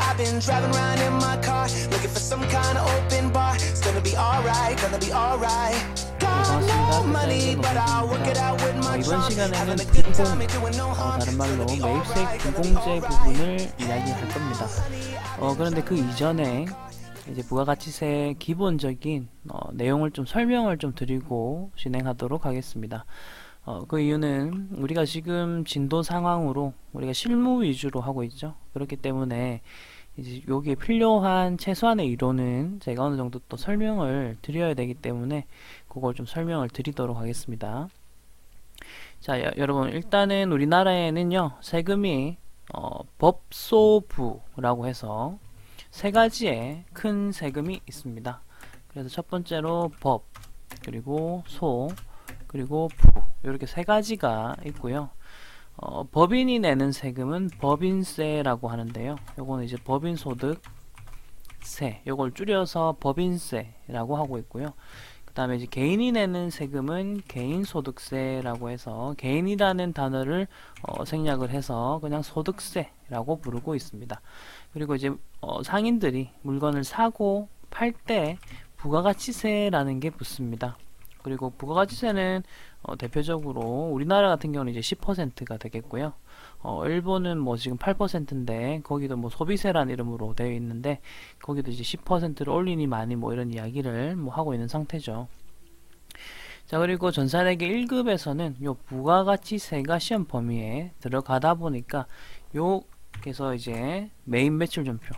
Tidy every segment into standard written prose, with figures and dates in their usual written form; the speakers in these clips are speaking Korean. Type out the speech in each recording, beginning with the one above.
I've been driving around in my car, looking for some kind of open bar. It's gonna be alright, gonna be alright. Got no money, but I'll work it out with my 이번 charm. 시간에는 Having a good 부공, time and doing no harm. 다른 말로 It's gonna be 매입세 alright, gonna be 부공제 alright. 부분을 이야기할 겁니다. 그런데 그 이전에 이제 부가가치세 기본적인 내용을 좀 설명을 좀 드리고 진행하도록 하겠습니다. 그 이유는 우리가 지금 진도 상황으로 우리가 실무 위주로 하고 있죠. 그렇기 때문에 이제 여기에 필요한 최소한의 이론은 제가 어느 정도 또 설명을 드려야 되기 때문에 그걸 좀 설명을 드리도록 하겠습니다. 자, 여러분 일단은 우리나라에는요 세금이 법소부라고 해서 세 가지의 큰 세금이 있습니다. 그래서 첫 번째로 법, 그리고 소, 그리고 부, 이렇게 세 가지가 있고요. 법인이 내는 세금은 법인세라고 하는데요. 요거는 이제 법인소득세, 요걸 줄여서 법인세라고 하고 있고요. 그 다음에 이제 개인이 내는 세금은 개인소득세라고 해서 개인이라는 단어를 생략을 해서 그냥 소득세라고 부르고 있습니다. 그리고 이제 상인들이 물건을 사고 팔 때 부가가치세라는 게 붙습니다. 그리고 부가가치세는 대표적으로 우리나라 같은 경우는 이제 10%가 되겠고요. 일본은 뭐 지금 8%인데 거기도 뭐 소비세라는 이름으로 되어 있는데 거기도 이제 10%를 올리니 많이 뭐 이런 이야기를 뭐 하고 있는 상태죠. 자, 그리고 전산회계 1급에서는 요 부가가치세가 시험 범위에 들어가다 보니까 요에서 이제 메인 매출전표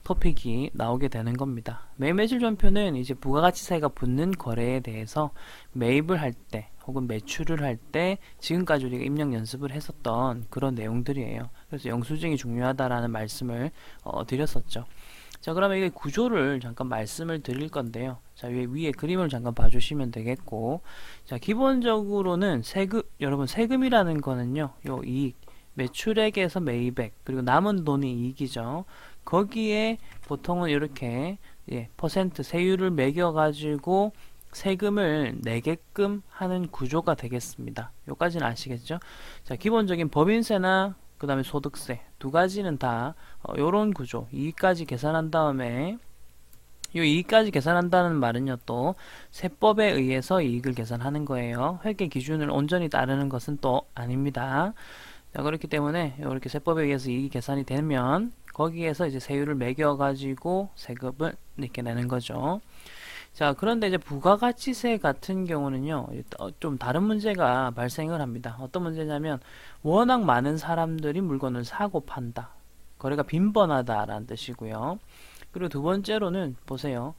토픽이 나오게 되는 겁니다. 매입 매출전표는 이제 부가가치세가 붙는 거래에 대해서 매입을 할 때 혹은 매출을 할 때 지금까지 우리가 입력 연습을 했었던 그런 내용들이에요. 그래서 영수증이 중요하다라는 말씀을 드렸었죠. 자, 그러면 이 구조를 잠깐 말씀을 드릴 건데요. 자, 위에 그림을 잠깐 봐주시면 되겠고, 자, 기본적으로는 여러분 세금이라는 거는요, 요 이익, 매출액에서 매입액, 그리고 남은 돈이 이익이죠. 거기에 보통은 이렇게 퍼센트 세율을 매겨 가지고 세금을 내게끔 하는 구조가 되겠습니다. 요까지는 아시겠죠? 자, 기본적인 법인세나 그 다음에 소득세 두 가지는 다 요런 구조, 이익까지 계산한 다음에 요 이익까지 계산한다는 말은요 또 세법에 의해서 이익을 계산하는 거예요. 회계 기준을 온전히 따르는 것은 또 아닙니다. 자, 그렇기 때문에 이렇게 세법에 의해서 이익이 계산이 되면 거기에서 이제 세율을 매겨 가지고 세금을 이렇게 내는 거죠. 자, 그런데 이제 부가가치세 같은 경우는요 좀 다른 문제가 발생을 합니다. 어떤 문제냐면 워낙 많은 사람들이 물건을 사고 판다, 거래가 빈번하다 라는 뜻이고요. 그리고 두 번째로는 보세요,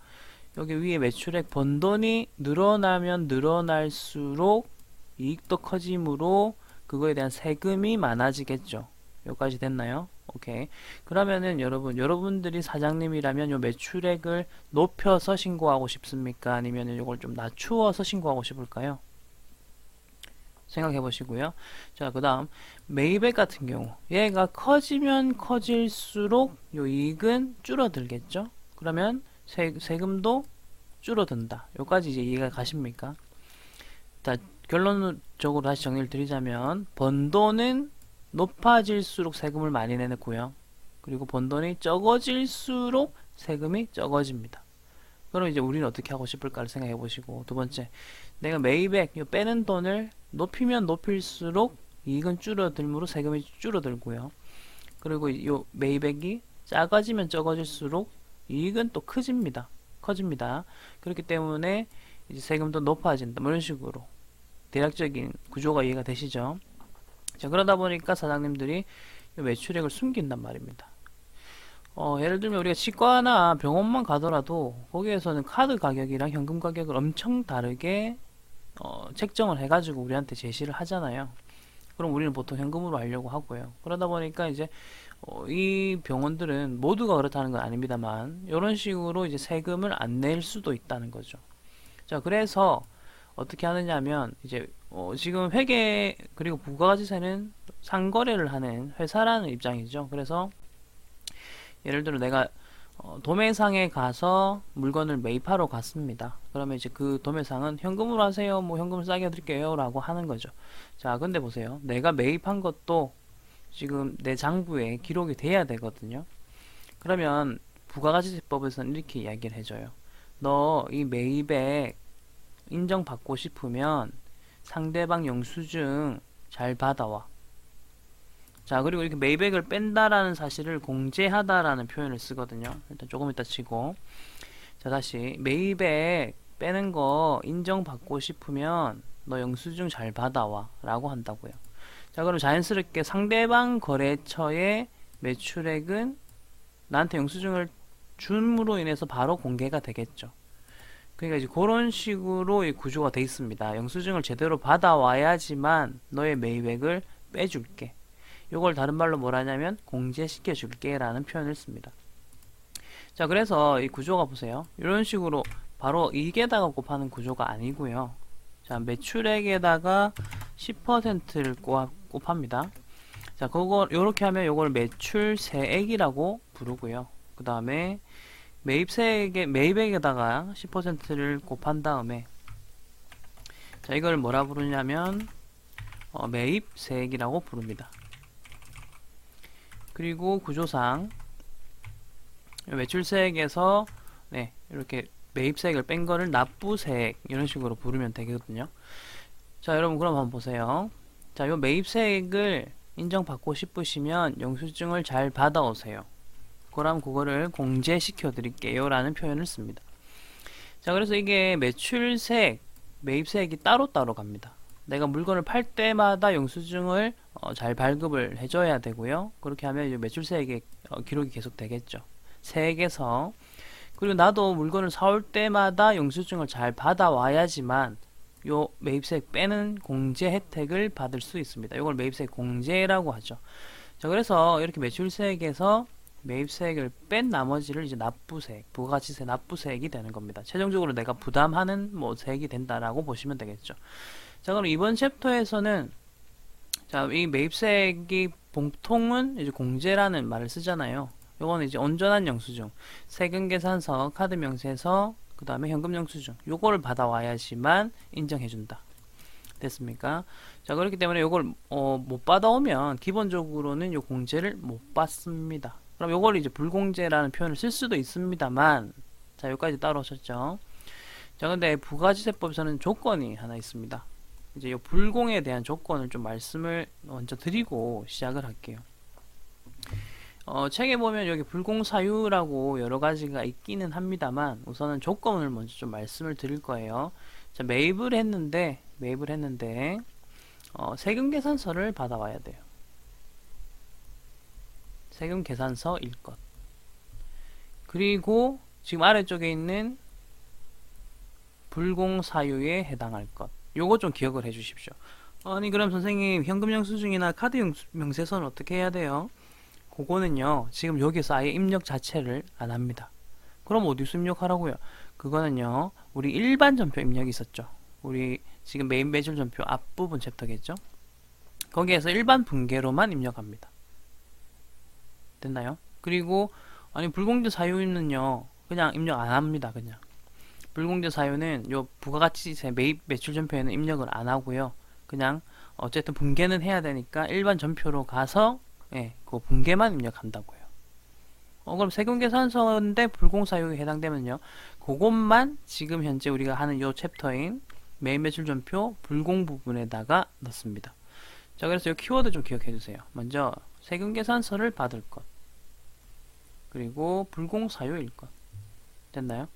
여기 위에 매출액 번 돈이 늘어나면 늘어날수록 이익도 커지므로 그거에 대한 세금이 많아지겠죠. 여기까지 됐나요? 오케이. 그러면은 여러분들이 사장님이라면 요 매출액을 높여서 신고하고 싶습니까? 아니면 이걸 좀 낮추어서 신고하고 싶을까요? 생각해 보시고요. 자, 그 다음 매입액 같은 경우 얘가 커지면 커질수록 요 이익은 줄어들겠죠. 그러면 세금도 줄어든다. 여기까지 이제 이해가 가십니까? 자, 결론적으로 다시 정리를 드리자면 번 돈은 높아질수록 세금을 많이 내고요. 그리고 번 돈이 적어질수록 세금이 적어집니다. 그럼 이제 우리는 어떻게 하고 싶을까를 생각해 보시고, 두 번째, 내가 매입액 빼는 돈을 높이면 높일수록 이익은 줄어들므로 세금이 줄어들고요. 그리고 이 매입액이 작아지면 적어질수록 이익은 또 커집니다. 그렇기 때문에 이제 세금도 높아진다. 이런 식으로 대략적인 구조가 이해가 되시죠? 자, 그러다 보니까 사장님들이 매출액을 숨긴단 말입니다. 예를 들면 우리가 치과나 병원만 가더라도 거기에서는 카드 가격이랑 현금 가격을 엄청 다르게 책정을 해가지고 우리한테 제시를 하잖아요. 그럼 우리는 보통 현금으로 하려고 하고요. 그러다 보니까 이제 이 병원들은 모두가 그렇다는 건 아닙니다만 이런 식으로 이제 세금을 안 낼 수도 있다는 거죠. 자, 그래서 어떻게 하느냐 하면 이제 지금 회계 그리고 부가가치세는 상거래를 하는 회사라는 입장이죠. 그래서 예를 들어 내가 도매상에 가서 물건을 매입하러 갔습니다. 그러면 이제 그 도매상은 현금으로 하세요, 뭐 현금을 싸게 드릴게요 라고 하는 거죠. 자, 근데 보세요, 내가 매입한 것도 지금 내 장부에 기록이 돼야 되거든요. 그러면 부가가치세법에서는 이렇게 이야기를 해줘요. 너 이 매입액 인정받고 싶으면 상대방 영수증 잘 받아와. 자, 그리고 이렇게 매입액을 뺀다라는 사실을 공제하다라는 표현을 쓰거든요. 일단 조금 이따 치고. 자, 다시 매입액 빼는 거 인정받고 싶으면 너 영수증 잘 받아와 라고 한다고요. 자, 그럼 자연스럽게 상대방 거래처의 매출액은 나한테 영수증을 줌으로 인해서 바로 공개가 되겠죠. 그러니까 이제 그런 식으로 이 구조가 돼 있습니다. 영수증을 제대로 받아와야지만 너의 매입액을 빼줄게. 요걸 다른 말로 뭐라 하냐면 공제시켜 줄게 라는 표현을 씁니다. 자, 그래서 이 구조가 보세요. 이런 식으로 바로 이게다가 곱하는 구조가 아니고요. 자, 매출액에다가 10%를 곱합니다. 자, 그거 요렇게 하면 요걸 매출세액이라고 부르고요. 그 다음에 매입액에다가 10%를 곱한 다음에 자, 이걸 뭐라 부르냐면 매입세액이라고 부릅니다. 그리고 구조상 매출세액에서 네, 이렇게 매입세액을 뺀 거를 납부세액 이런 식으로 부르면 되거든요. 자, 여러분 그럼 한번 보세요. 자, 요 매입세액을 인정받고 싶으시면 영수증을 잘 받아오세요. 그럼 그거를 공제시켜 드릴게요 라는 표현을 씁니다. 자, 그래서 이게 매출세액, 매입세액이 따로따로 갑니다. 내가 물건을 팔 때마다 영수증을 잘 발급을 해줘야 되고요. 그렇게 하면 이제 매출세액의 기록이 계속 되겠죠. 세액에서. 그리고 나도 물건을 사올 때마다 영수증을 잘 받아와야지만 요 매입세액 빼는 공제 혜택을 받을 수 있습니다. 이걸 매입세액 공제라고 하죠. 자, 그래서 이렇게 매출세액에서 매입세액을 뺀 나머지를 이제 납부세액, 부가가치세 납부세액이 되는 겁니다. 최종적으로 내가 부담하는 뭐 세액이 된다라고 보시면 되겠죠. 자, 그럼 이번 챕터에서는 자, 이 매입세액이 보통은 이제 공제라는 말을 쓰잖아요. 요거는 이제 온전한 영수증, 세금계산서, 카드명세서, 그 다음에 현금영수증 요거를 받아와야지만 인정해준다. 됐습니까? 자, 그렇기 때문에 요걸 못 받아오면 기본적으로는 요 공제를 못 받습니다. 그럼 요걸 이제 불공제라는 표현을 쓸 수도 있습니다만 자, 여기까지 따로 오셨죠? 자, 근데 부가가치세법에서는 조건이 하나 있습니다. 이제 요 불공에 대한 조건을 좀 말씀을 먼저 드리고 시작을 할게요. 책에 보면 여기 불공사유라고 여러 가지가 있기는 합니다만 우선은 조건을 먼저 좀 말씀을 드릴 거예요. 자, 매입을 했는데 세금계산서를 받아와야 돼요. 세금계산서 1건. 그리고 지금 아래쪽에 있는 불공사유에 해당할 것. 요거 좀 기억을 해 주십시오. 아니 그럼 선생님 현금영수증이나 카드명세서는 어떻게 해야 돼요? 그거는요 지금 여기서 아예 입력 자체를 안 합니다. 그럼 어디서 입력하라고요? 그거는요 우리 일반 전표 입력이 있었죠. 우리 지금 메인 매출 전표 앞부분 챕터겠죠. 거기에서 일반 분계로만 입력합니다. 됐나요? 그리고 아니 불공제 사유는요 그냥 입력 안 합니다. 그냥 불공제 사유는 요 부가가치세 매입 매출 전표에는 입력을 안 하고요. 그냥 어쨌든 분계는 해야 되니까 일반 전표로 가서 예, 그 분계만 입력한다고요. 그럼 세금계산서인데 불공사유에 해당되면요. 그것만 지금 현재 우리가 하는 요 챕터인 매입 매출 전표 불공 부분에다가 넣습니다. 자, 그래서 이 키워드 좀 기억해 주세요. 먼저 세금계산서를 받을 것. 그리고 불공사유일 것. 됐나요?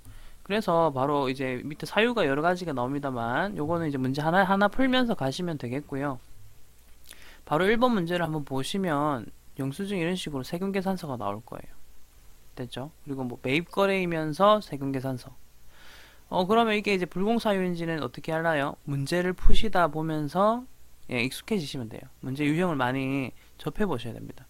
그래서 바로 이제 밑에 사유가 여러 가지가 나옵니다만 요거는 이제 문제 하나 풀면서 가시면 되겠고요. 바로 1번 문제를 한번 보시면 영수증 이런 식으로 세금계산서가 나올 거예요. 됐죠? 그리고 뭐 매입거래이면서 세금계산서. 그러면 이게 이제 불공사유인지는 어떻게 알아요? 문제를 푸시다 보면서 예, 익숙해지시면 돼요. 문제 유형을 많이 접해 보셔야 됩니다.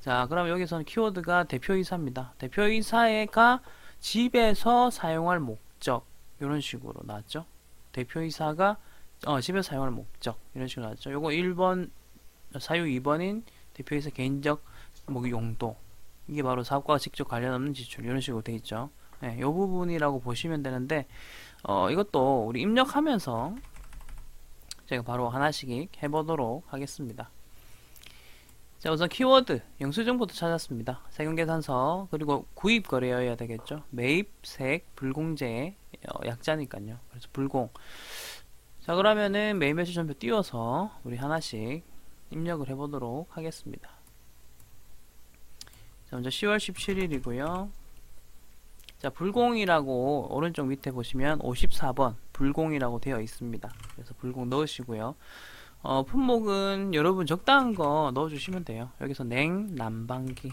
자, 그럼 여기서는 키워드가 대표이사입니다. 대표이사가 집에서 사용할 목적 이런 식으로 나왔죠. 대표이사가 집에서 사용할 목적 이런 식으로 나왔죠. 요거 1번 사유 2번인 대표이사 개인적 용도 이게 바로 사업과 직접 관련 없는 지출 이런 식으로 돼 있죠. 네, 요 부분이라고 보시면 되는데 이것도 우리 입력하면서 제가 바로 하나씩 해보도록 하겠습니다. 자, 우선 키워드 영수증부터 찾았습니다. 세금계산서, 그리고 구입 거래여야 되겠죠. 매입, 색, 불공제, 약자니까요. 그래서 불공. 자, 그러면은 매일 매출 전표 띄워서 우리 하나씩 입력을 해보도록 하겠습니다. 자, 먼저 10월 17일이고요. 자, 불공이라고 오른쪽 밑에 보시면 54번 불공이라고 되어 있습니다. 그래서 불공 넣으시고요. 품목은 여러분 적당한 거 넣어주시면 돼요. 여기서 냉, 난방기.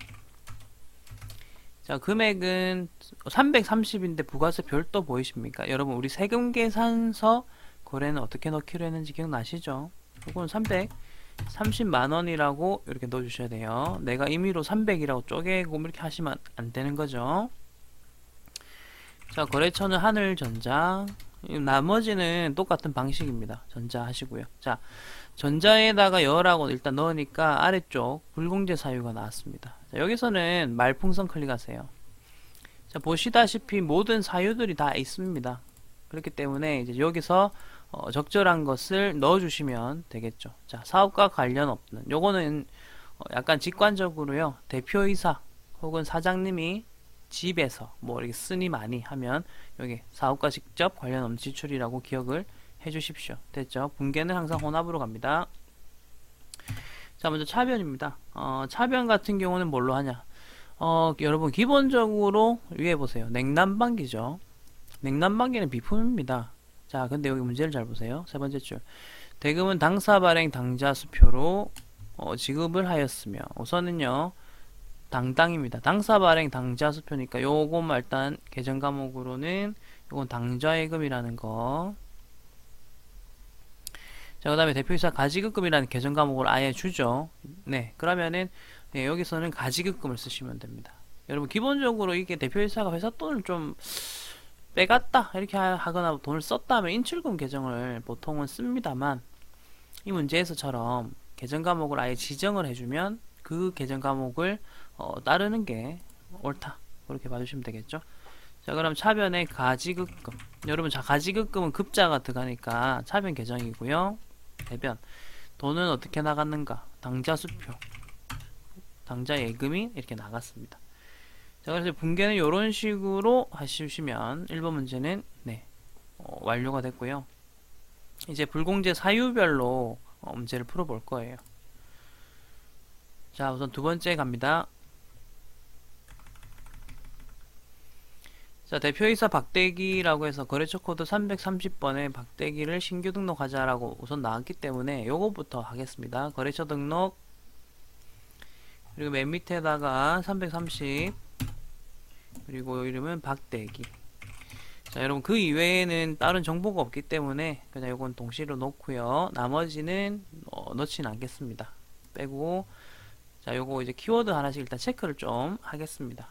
자, 금액은 330인데 부가세 별도 보이십니까? 여러분, 우리 세금 계산서 거래는 어떻게 넣기로 했는지 기억나시죠? 이건 330만원이라고 이렇게 넣어주셔야 돼요. 내가 임의로 300이라고 쪼개고 이렇게 하시면 안 되는 거죠. 자, 거래처는 하늘전자. 나머지는 똑같은 방식입니다. 전자 하시고요. 자, 전자에다가 열하고 일단 넣으니까 아래쪽 불공제 사유가 나왔습니다. 자, 여기서는 말풍선 클릭하세요. 자, 보시다시피 모든 사유들이 다 있습니다. 그렇기 때문에 이제 여기서 적절한 것을 넣어주시면 되겠죠. 자, 사업과 관련 없는 요거는 약간 직관적으로요. 대표이사 혹은 사장님이 집에서 뭐 이렇게 쓰니 많이 하면 여기 사업과 직접 관련 없는 지출이라고 기억을 해주십시오. 됐죠? 분계는 항상 혼합으로 갑니다. 자, 먼저 차변입니다. 차변 같은 경우는 뭘로 하냐? 여러분 기본적으로 위에 보세요. 냉난방기죠. 냉난방기는 비품입니다. 자, 근데 여기 문제를 잘 보세요. 세 번째 줄. 대금은 당사 발행 당자 수표로 지급을 하였으며 우선은요. 당당입니다. 당사 발행 당자 수표니까 요것만 일단 계정 과목으로는 요건 당좌예금이라는 거. 자, 그 다음에 대표이사 가지급금이라는 계정 과목을 아예 주죠. 네, 그러면은 네, 여기서는 가지급금을 쓰시면 됩니다. 여러분 기본적으로 이게 대표이사가 회사 돈을 좀 빼갔다 이렇게 하거나 돈을 썼다 하면 인출금 계정을 보통은 씁니다만 이 문제에서처럼 계정 과목을 아예 지정을 해주면 그 계정 과목을 따르는 게 옳다 그렇게 봐주시면 되겠죠. 자, 그럼 차변의 가지급금. 여러분, 자, 가지급금은 급자가 들어가니까 차변 계정이고요. 대변 돈은 어떻게 나갔는가? 당자 수표, 당자 예금이 이렇게 나갔습니다. 자, 그래서 분계는 이런 식으로 하시면 1번 문제는 네, 완료가 됐고요. 이제 불공제 사유별로 문제를 풀어볼 거예요. 자, 우선 두 번째 갑니다. 자, 대표이사 박대기라고 해서 거래처 코드 330번에 박대기를 신규 등록하자라고 우선 나왔기 때문에 요거부터 하겠습니다. 거래처 등록, 그리고 맨 밑에다가 330, 그리고 요 이름은 박대기. 자, 여러분 그 이외에는 다른 정보가 없기 때문에 그냥 요건 동시로 놓고요. 나머지는 넣지는 않겠습니다. 빼고, 자, 요거 이제 키워드 하나씩 일단 체크를 좀 하겠습니다.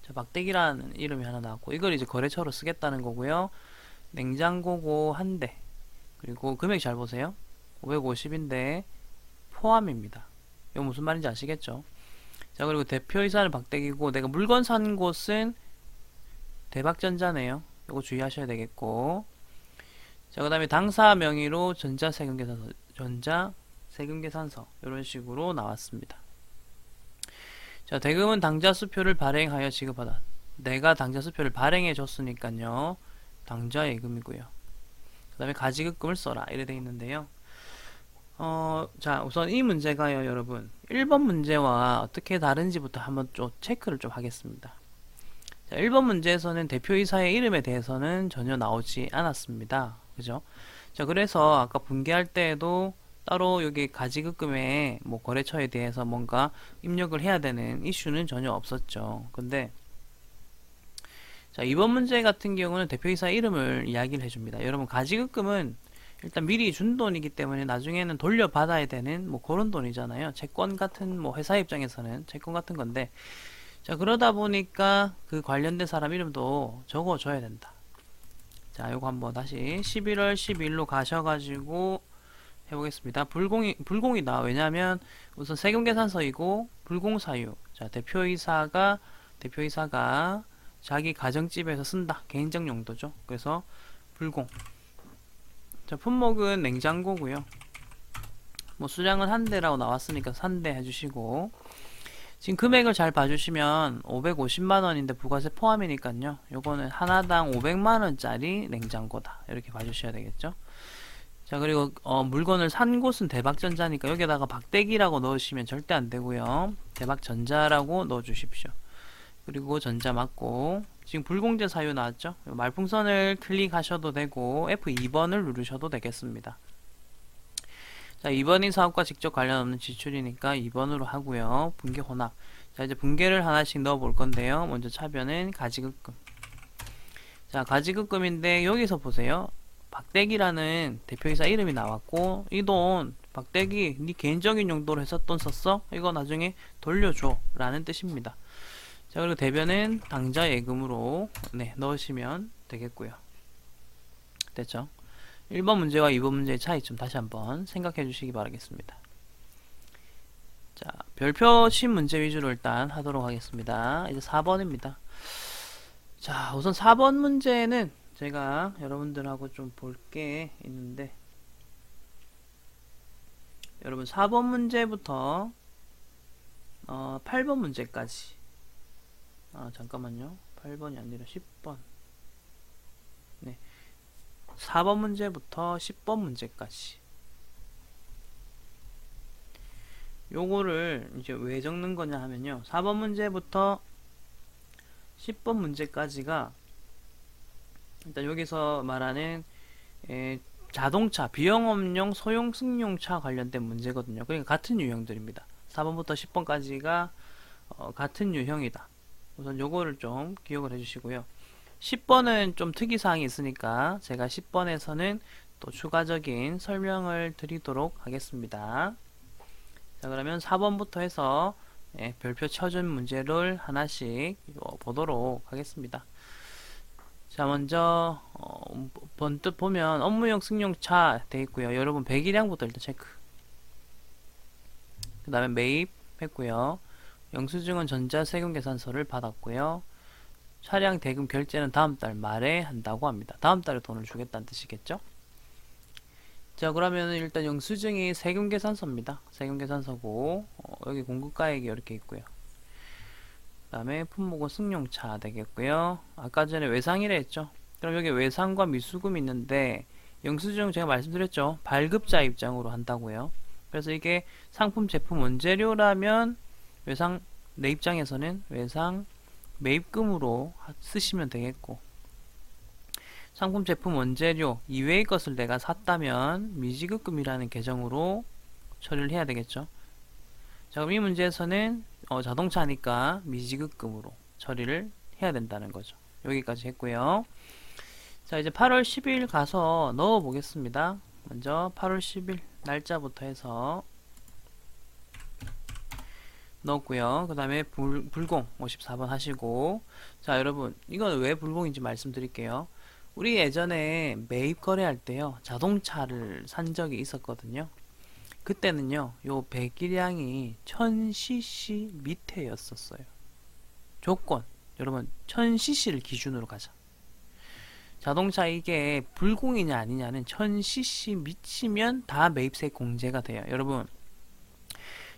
자, 박대기라는 이름이 하나 나왔고 이걸 이제 거래처로 쓰겠다는 거고요. 냉장고고 한 대, 그리고 금액 잘 보세요. 550인데 포함입니다. 이거 무슨 말인지 아시겠죠? 자, 그리고 대표이사는 박대기고 내가 물건 산 곳은 대박전자네요. 이거 주의하셔야 되겠고, 자, 그 다음에 당사 명의로 전자세금계산서 이런 식으로 나왔습니다. 자, 대금은 당자수표를 발행하여 지급하다. 내가 당자수표를 발행해 줬으니까요. 당좌예금이고요. 그 다음에 가지급금을 써라 이래 돼 있는데요. 자, 우선 이 문제가요, 여러분 1번 문제와 어떻게 다른지부터 한번 좀 체크를 좀 하겠습니다. 자, 1번 문제에서는 대표이사의 이름에 대해서는 전혀 나오지 않았습니다. 그죠? 자, 그래서 아까 분계할 때에도 따로 여기 가지급금에 뭐 거래처에 대해서 뭔가 입력을 해야 되는 이슈는 전혀 없었죠. 근데 자, 이번 문제 같은 경우는 대표이사 이름을 이야기를 해줍니다. 여러분 가지급금은 일단 미리 준 돈이기 때문에 나중에는 돌려받아야 되는 뭐 그런 돈이잖아요. 채권 같은 뭐 회사 입장에서는 채권 같은 건데, 자, 그러다 보니까 그 관련된 사람 이름도 적어줘야 된다. 자, 요거 한번 다시 11월 12일로 가셔가지고 해보겠습니다. 불공이다. 왜냐하면 우선 세금계산서이고 불공사유. 자, 대표이사가 자기 가정집에서 쓴다. 개인적 용도죠. 그래서 불공. 자, 품목은 냉장고고요. 뭐 수량은 한 대라고 나왔으니까 한 대 해주시고, 지금 금액을 잘 봐주시면 550만원인데 부가세 포함이니까요. 요거는 하나당 500만원짜리 냉장고다. 이렇게 봐주셔야 되겠죠. 자, 그리고 물건을 산 곳은 대박전자니까 여기다가 박대기라고 넣으시면 절대 안 되고요. 대박전자라고 넣어주십시오. 그리고 전자 맞고, 지금 불공제 사유 나왔죠? 말풍선을 클릭하셔도 되고 F2번을 누르셔도 되겠습니다. 자, 2번이 사업과 직접 관련 없는 지출이니까 2번으로 하고요. 분계 혼합. 자, 이제 분계를 하나씩 넣어 볼 건데요. 먼저 차변은 가지급금. 자, 가지급금인데 여기서 보세요. 박대기라는 대표이사 이름이 나왔고, 이 돈 박대기 네 개인적인 용도로 해서 돈 썼어? 이거 나중에 돌려줘 라는 뜻입니다. 자, 그리고 대변은 당좌 예금으로 넣으시면 되겠고요. 됐죠? 1번 문제와 2번 문제의 차이점 다시 한번 생각해 주시기 바라겠습니다. 자, 별표심 문제 위주로 일단 하도록 하겠습니다. 이제 4번입니다. 자, 우선 4번 문제는 제가 여러분들하고 좀 볼 게 있는데, 여러분 4번 문제부터 8번 문제까지, 잠깐만요. 8번이 아니라 10번. 네. 4번 문제부터 10번 문제까지. 요거를 이제 왜 적는 거냐 하면요. 4번 문제부터 10번 문제까지가 일단 여기서 말하는 자동차, 비영업용 소형 승용차 관련된 문제거든요. 그러니까 같은 유형들입니다. 4번부터 10번까지가 같은 유형이다. 우선 요거를 좀 기억을 해주시고요. 10번은 좀 특이사항이 있으니까 제가 10번에서는 또 추가적인 설명을 드리도록 하겠습니다. 자, 그러면 4번부터 해서 별표 쳐준 문제를 하나씩 보도록 하겠습니다. 자, 먼저 번뜩 보면 업무용 승용차 돼 있고요. 여러분 배기량부터 일단 체크. 그 다음에 매입 했고요. 영수증은 전자세금계산서를 받았고요. 차량 대금 결제는 다음 달 말에 한다고 합니다. 다음 달에 돈을 주겠다는 뜻이겠죠? 자, 그러면 일단 영수증이 세금계산서입니다. 세금계산서고, 여기 공급가액이 이렇게 있고요. 그 다음에 품목은 승용차 되겠고요. 아까 전에 외상이라 했죠? 그럼 여기 외상과 미수금이 있는데, 영수증 제가 말씀드렸죠? 발급자 입장으로 한다고요. 그래서 이게 상품, 제품, 원재료라면 외상, 내 입장에서는 외상 매입금으로 쓰시면 되겠고, 상품, 제품, 원재료 이외의 것을 내가 샀다면 미지급금이라는 계정으로 처리를 해야 되겠죠. 자, 그럼 이 문제에서는 자동차니까 미지급금으로 처리를 해야 된다는 거죠. 여기까지 했고요. 자, 이제 8월 10일 가서 넣어 보겠습니다. 먼저 8월 10일 날짜부터 해서 넣었고요. 그 다음에 불공 54번 하시고, 자, 여러분 이건 왜 불공인지 말씀드릴게요. 우리 예전에 매입 거래할 때요, 자동차를 산 적이 있었거든요. 그때는요, 요 배기량이 1000cc 밑에였었어요. 조건, 여러분 1000cc를 기준으로 가자. 자동차 이게 불공이냐 아니냐는 1000cc 미치면 다 매입세 공제가 돼요. 여러분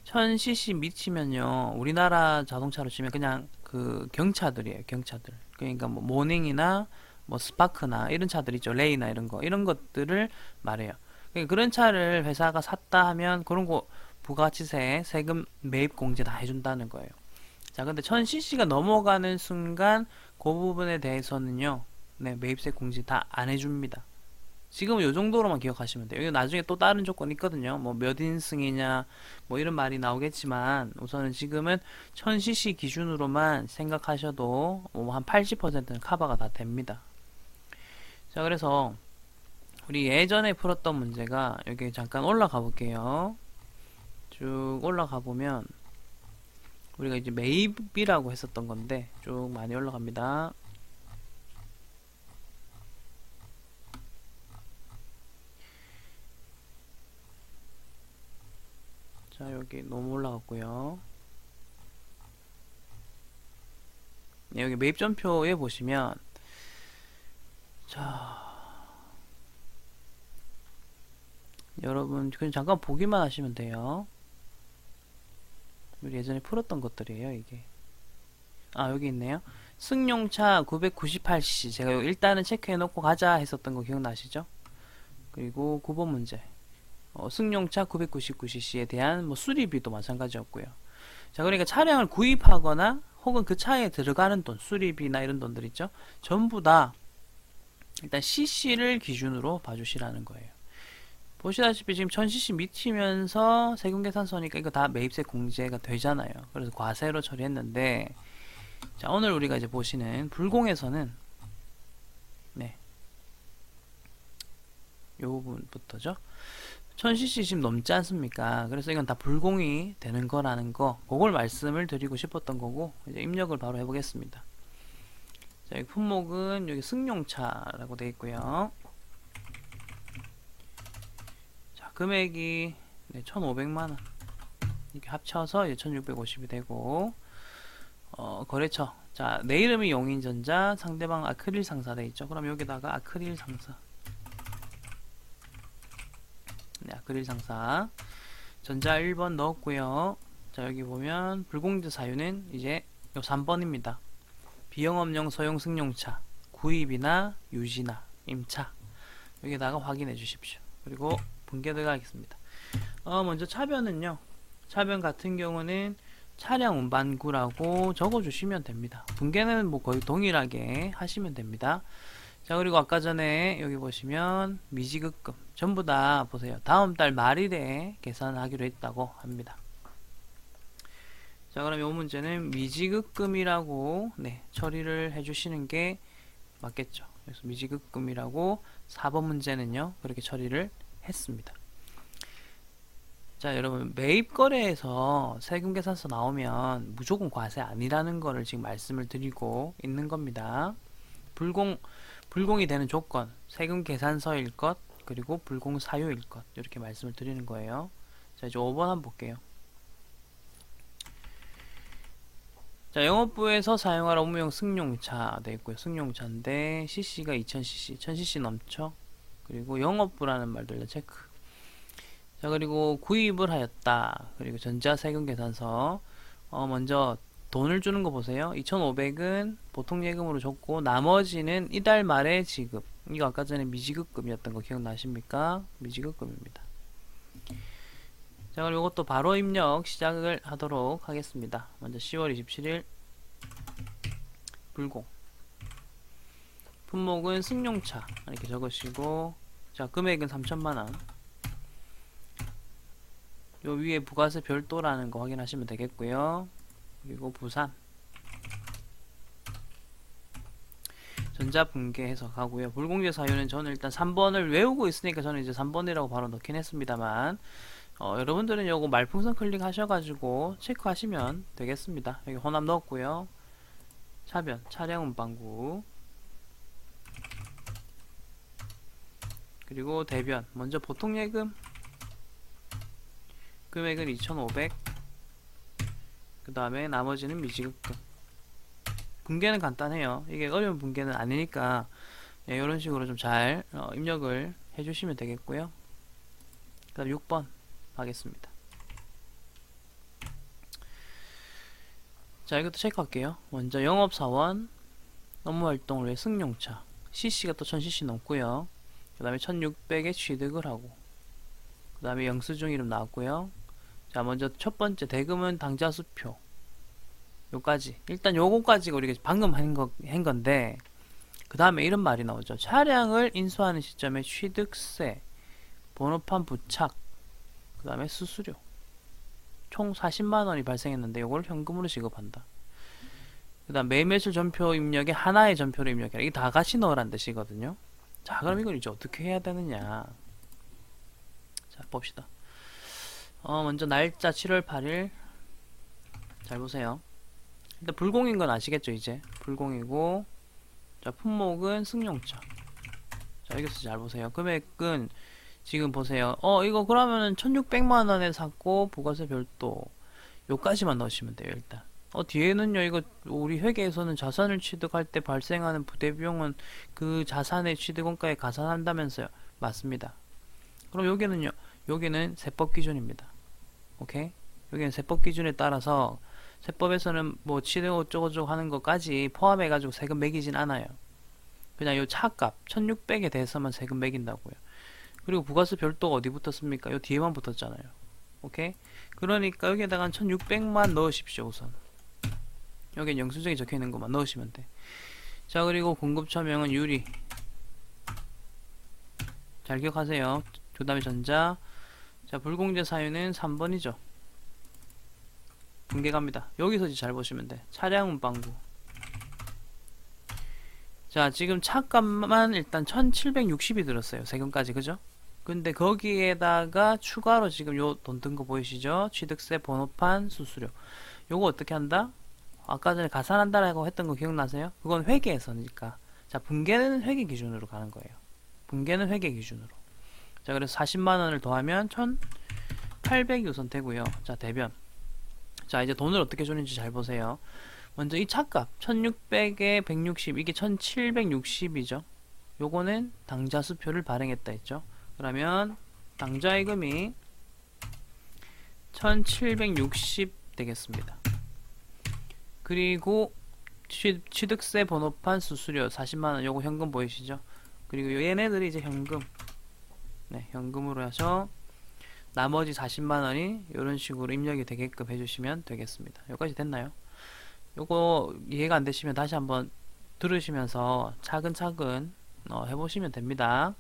1000cc 미치면요, 우리나라 자동차로 치면 그냥 그 경차들이에요. 경차들. 그러니까 뭐 모닝이나 뭐 스파크나 이런 차들 있죠. 레이나 이런 거, 이런 것들을 말해요. 그러니까 그런 차를 회사가 샀다 하면 그런 거 부가가치세, 세금, 매입 공제 다 해준다는 거예요. 자, 근데 1000cc가 넘어가는 순간 그 부분에 대해서는요, 네, 매입세 공제 다 안 해줍니다. 지금은 요 정도로만 기억하시면 돼요. 이거 나중에 또 다른 조건이 있거든요. 뭐 몇 인승이냐 뭐 이런 말이 나오겠지만, 우선은 지금은 1000cc 기준으로만 생각하셔도 뭐 한 80%는 커버가 다 됩니다. 자, 그래서 우리 예전에 풀었던 문제가 여기 잠깐 올라가 볼게요. 쭉 올라가 보면 우리가 이제 매입이라고 했었던 건데 쭉 많이 올라갑니다. 자, 여기 너무 올라갔고요. 네, 여기 매입전표에 보시면, 자, 여러분 그냥 잠깐 보기만 하시면 돼요. 우리 예전에 풀었던 것들이에요, 이게. 아, 여기 있네요. 승용차 998cc. 제가 일단은 체크해놓고 가자 했었던 거 기억나시죠? 그리고 9번 문제. 승용차 999cc에 대한 뭐 수리비도 마찬가지였고요. 자, 그러니까 차량을 구입하거나 혹은 그 차에 들어가는 돈, 수리비나 이런 돈들 있죠? 전부 다 일단 cc를 기준으로 봐주시라는 거예요. 보시다시피 지금 1000cc 미치면서 세금계산서니까 이거 다 매입세 공제가 되잖아요. 그래서 과세로 처리했는데, 자, 오늘 우리가 이제 보시는 불공에서는 네, 요 부분부터죠. 1000cc 지금 넘지 않습니까? 그래서 이건 다 불공이 되는 거라는 거, 그걸 말씀을 드리고 싶었던 거고, 이제 입력을 바로 해보겠습니다. 자, 여기 품목은 여기 승용차라고 되어 있고요. 자, 금액이 네, 1,500만원 이렇게 합쳐서 이제 1,650이 되고, 거래처. 자, 내 이름이 용인전자, 상대방 아크릴 상사 돼 있죠. 그럼 여기다가 아크릴 상사. 네, 아크릴 상사. 전자 1번 넣었고요. 자, 여기 보면 불공제 사유는 이제 요 3번입니다. 비영업용 소형 승용차, 구입이나 유지나 임차. 여기다가 확인해 주십시오. 그리고 분계 들어가겠습니다. 먼저 차변은요. 차변 같은 경우는 차량 운반구라고 적어주시면 됩니다. 분계는 뭐 거의 동일하게 하시면 됩니다. 자, 그리고 아까 전에 여기 보시면 미지급금 전부 다 보세요. 다음 달 말일에 계산하기로 했다고 합니다. 자, 그럼 이 문제는 미지급금이라고 네, 처리를 해주시는 게 맞겠죠. 그래서 미지급금이라고 4번 문제는요 그렇게 처리를 했습니다. 자, 여러분 매입거래에서 세금계산서 나오면 무조건 과세 아니라는 거를 지금 말씀을 드리고 있는 겁니다. 불공이 되는 조건, 세금계산서일 것, 그리고 불공사유일 것, 이렇게 말씀을 드리는 거예요. 자, 이제 5번 한번 볼게요. 자, 영업부에서 사용할 업무용 승용차 되어 있고요. 승용차인데 cc가 2000cc, 1000cc 넘죠. 그리고 영업부라는 말들도 체크. 자, 그리고 구입을 하였다. 그리고 전자세금계산서. 먼저 돈을 주는 거 보세요. 2,500은 보통 예금으로 줬고 나머지는 이달 말에 지급. 이거 아까 전에 미지급금이었던 거 기억나십니까? 미지급금입니다. 자, 그리고 이것도 바로 입력 시작을 하도록 하겠습니다. 먼저 10월 27일 불공. 품목은 승용차 이렇게 적으시고, 자, 금액은 3,000만원. 요 위에 부가세 별도라는 거 확인하시면 되겠고요. 그리고 부산 전자분계 해석하고요. 불공제 사유는 저는 일단 3번을 외우고 있으니까 저는 이제 3번이라고 바로 넣긴 했습니다만, 여러분들은 요거 말풍선 클릭하셔가지고 체크하시면 되겠습니다. 여기 호남 넣었고요. 차변 차량 운반구, 그리고 대변 먼저 보통 예금 금액은 2,500. 그 다음에 나머지는 미지급금. 분계는 간단해요. 이게 어려운 분계는 아니니까 예, 이런 식으로 좀 잘 입력을 해주시면 되겠고요. 그 다음 6번 하겠습니다. 자, 이것도 체크할게요. 먼저 영업사원 업무활동을 위해 승용차 cc가 또 1000cc 넘고요. 그 다음에 1600에 취득을 하고, 그 다음에 영수증 이름 나왔고요. 자, 먼저 첫 번째 대금은 당좌수표 요까지, 일단 요거까지가 우리가 방금 한 건데, 그 다음에 이런 말이 나오죠. 차량을 인수하는 시점에 취득세, 번호판 부착, 그 다음에 수수료 총 40만원이 발생했는데 요걸 현금으로 지급한다. 그 다음 매매출 전표 입력에 하나의 전표를 입력해라. 이게 다 같이 넣으라는 뜻이거든요. 자, 그럼 이걸 이제 어떻게 해야 되느냐. 자, 봅시다. 먼저 날짜 7월 8일 잘 보세요. 일단 불공인 건 아시겠죠? 이제 불공이고, 자, 품목은 승용차. 자, 여기서 잘 보세요. 금액은 지금 보세요. 이거 그러면은 1,600만원에 샀고 부가세 별도 요까지만 넣으시면 돼요. 일단 뒤에는요, 이거 우리 회계에서는 자산을 취득할 때 발생하는 부대비용은 그 자산의 취득원가에 가산한다면서요. 맞습니다. 그럼 여기는요, 여기는 세법 기준입니다. 오케이? 여기는 세법 기준에 따라서 세법에서는 뭐 취득 어쩌고저쩌고 하는 것까지 포함해가지고 세금 매기진 않아요. 그냥 요 차값 1600에 대해서만 세금 매긴다고요. 그리고 부가세 별도가 어디 붙었습니까? 요 뒤에만 붙었잖아요. 오케이? 그러니까 여기에다가 1600만 넣으십시오. 우선 여기는 영수증이 적혀있는 것만 넣으시면 돼. 자, 그리고 공급처명은 유리. 잘 기억하세요. 그 다음에 전자. 자, 불공제 사유는 3번이죠. 분계 갑니다. 여기서 이제 잘 보시면 돼. 차량 운반구. 자, 지금 차값만 일단 1760이 들었어요. 세금까지. 그죠? 근데 거기에다가 추가로 지금 요 돈 든 거 보이시죠? 취득세, 번호판, 수수료. 요거 어떻게 한다? 아까 전에 가산한다라고 했던 거 기억나세요? 그건 회계에서니까. 자, 분계는 회계 기준으로 가는 거예요. 분계는 회계 기준으로. 자, 그래서 40만원을 더하면 1800이 우선 되고요. 자, 대변. 자, 이제 돈을 어떻게 주는지 잘 보세요. 먼저 이 차값 1600에 160 이게 1760이죠. 요거는 당좌수표를 발행했다 했죠. 그러면 당좌예금이 1760 되겠습니다. 그리고 취득세 번호판 수수료 40만원 요거 현금 보이시죠? 그리고 얘네들이 이제 현금. 네, 현금으로 해서 나머지 40만원이 이런 식으로 입력이 되게끔 해주시면 되겠습니다. 여기까지 됐나요? 요거 이해가 안 되시면 다시 한번 들으시면서 차근차근 해보시면 됩니다.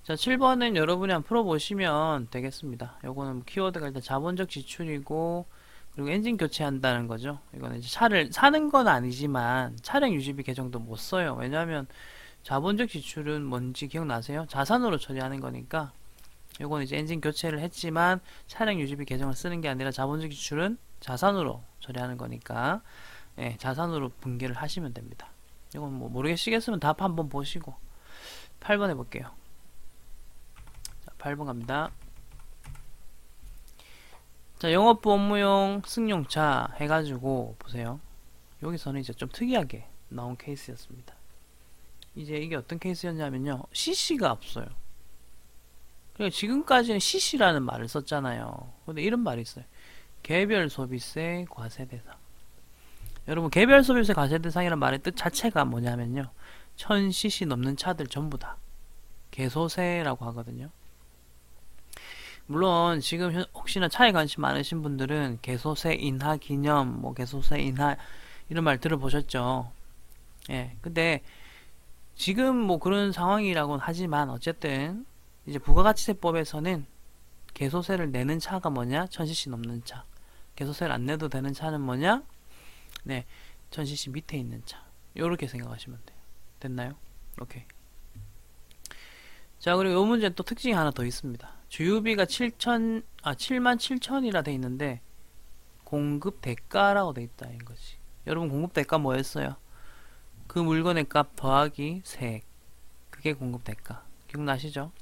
자, 7번은 여러분이 한번 풀어보시면 되겠습니다. 요거는 키워드가 일단 자본적 지출이고, 그리고 엔진 교체한다는 거죠. 이거는 이제 차를 사는 건 아니지만 차량 유지비 계정도 못 써요. 왜냐하면 자본적 지출은 뭔지 기억나세요? 자산으로 처리하는 거니까. 요거는 이제 엔진 교체를 했지만 차량 유지비 계정을 쓰는 게 아니라 자본적 지출은 자산으로 처리하는 거니까, 예, 자산으로 분계를 하시면 됩니다. 이건 뭐 모르겠으면 답 한번 보시고 8번 해볼게요. 자, 8번 갑니다. 자, 영업부 업무용 승용차 해가지고 보세요. 여기서는 이제 좀 특이하게 나온 케이스였습니다. 이제 이게 어떤 케이스였냐면요, CC가 없어요. 그러니까 지금까지는 CC라는 말을 썼잖아요. 근데 이런 말이 있어요. 개별 소비세 과세 대상. 여러분, 개별 소비세 과세 대상이라는 말의 뜻 자체가 뭐냐면요, 1000cc 넘는 차들 전부 다 개소세라고 하거든요. 물론 지금 혹시나 차에 관심 많으신 분들은 개소세 인하 기념, 뭐 개소세 인하 이런 말 들어보셨죠? 예, 근데 지금 뭐 그런 상황이라고는 하지만 어쨌든 이제 부가가치세법에서는 개소세를 내는 차가 뭐냐? 1000cc 넘는 차. 개소세를 안 내도 되는 차는 뭐냐? 네, 1000cc 밑에 있는 차. 요렇게 생각하시면 돼요. 됐나요? 오케이. 자, 그리고 요 문제는 또 특징이 하나 더 있습니다. 주유비가 77,000이라 돼 있는데 공급 대가라고 돼 있다 인 거지. 여러분, 공급 대가 뭐였어요? 그 물건의 값 더하기 세액. 그게 공급 대가. 기억나시죠?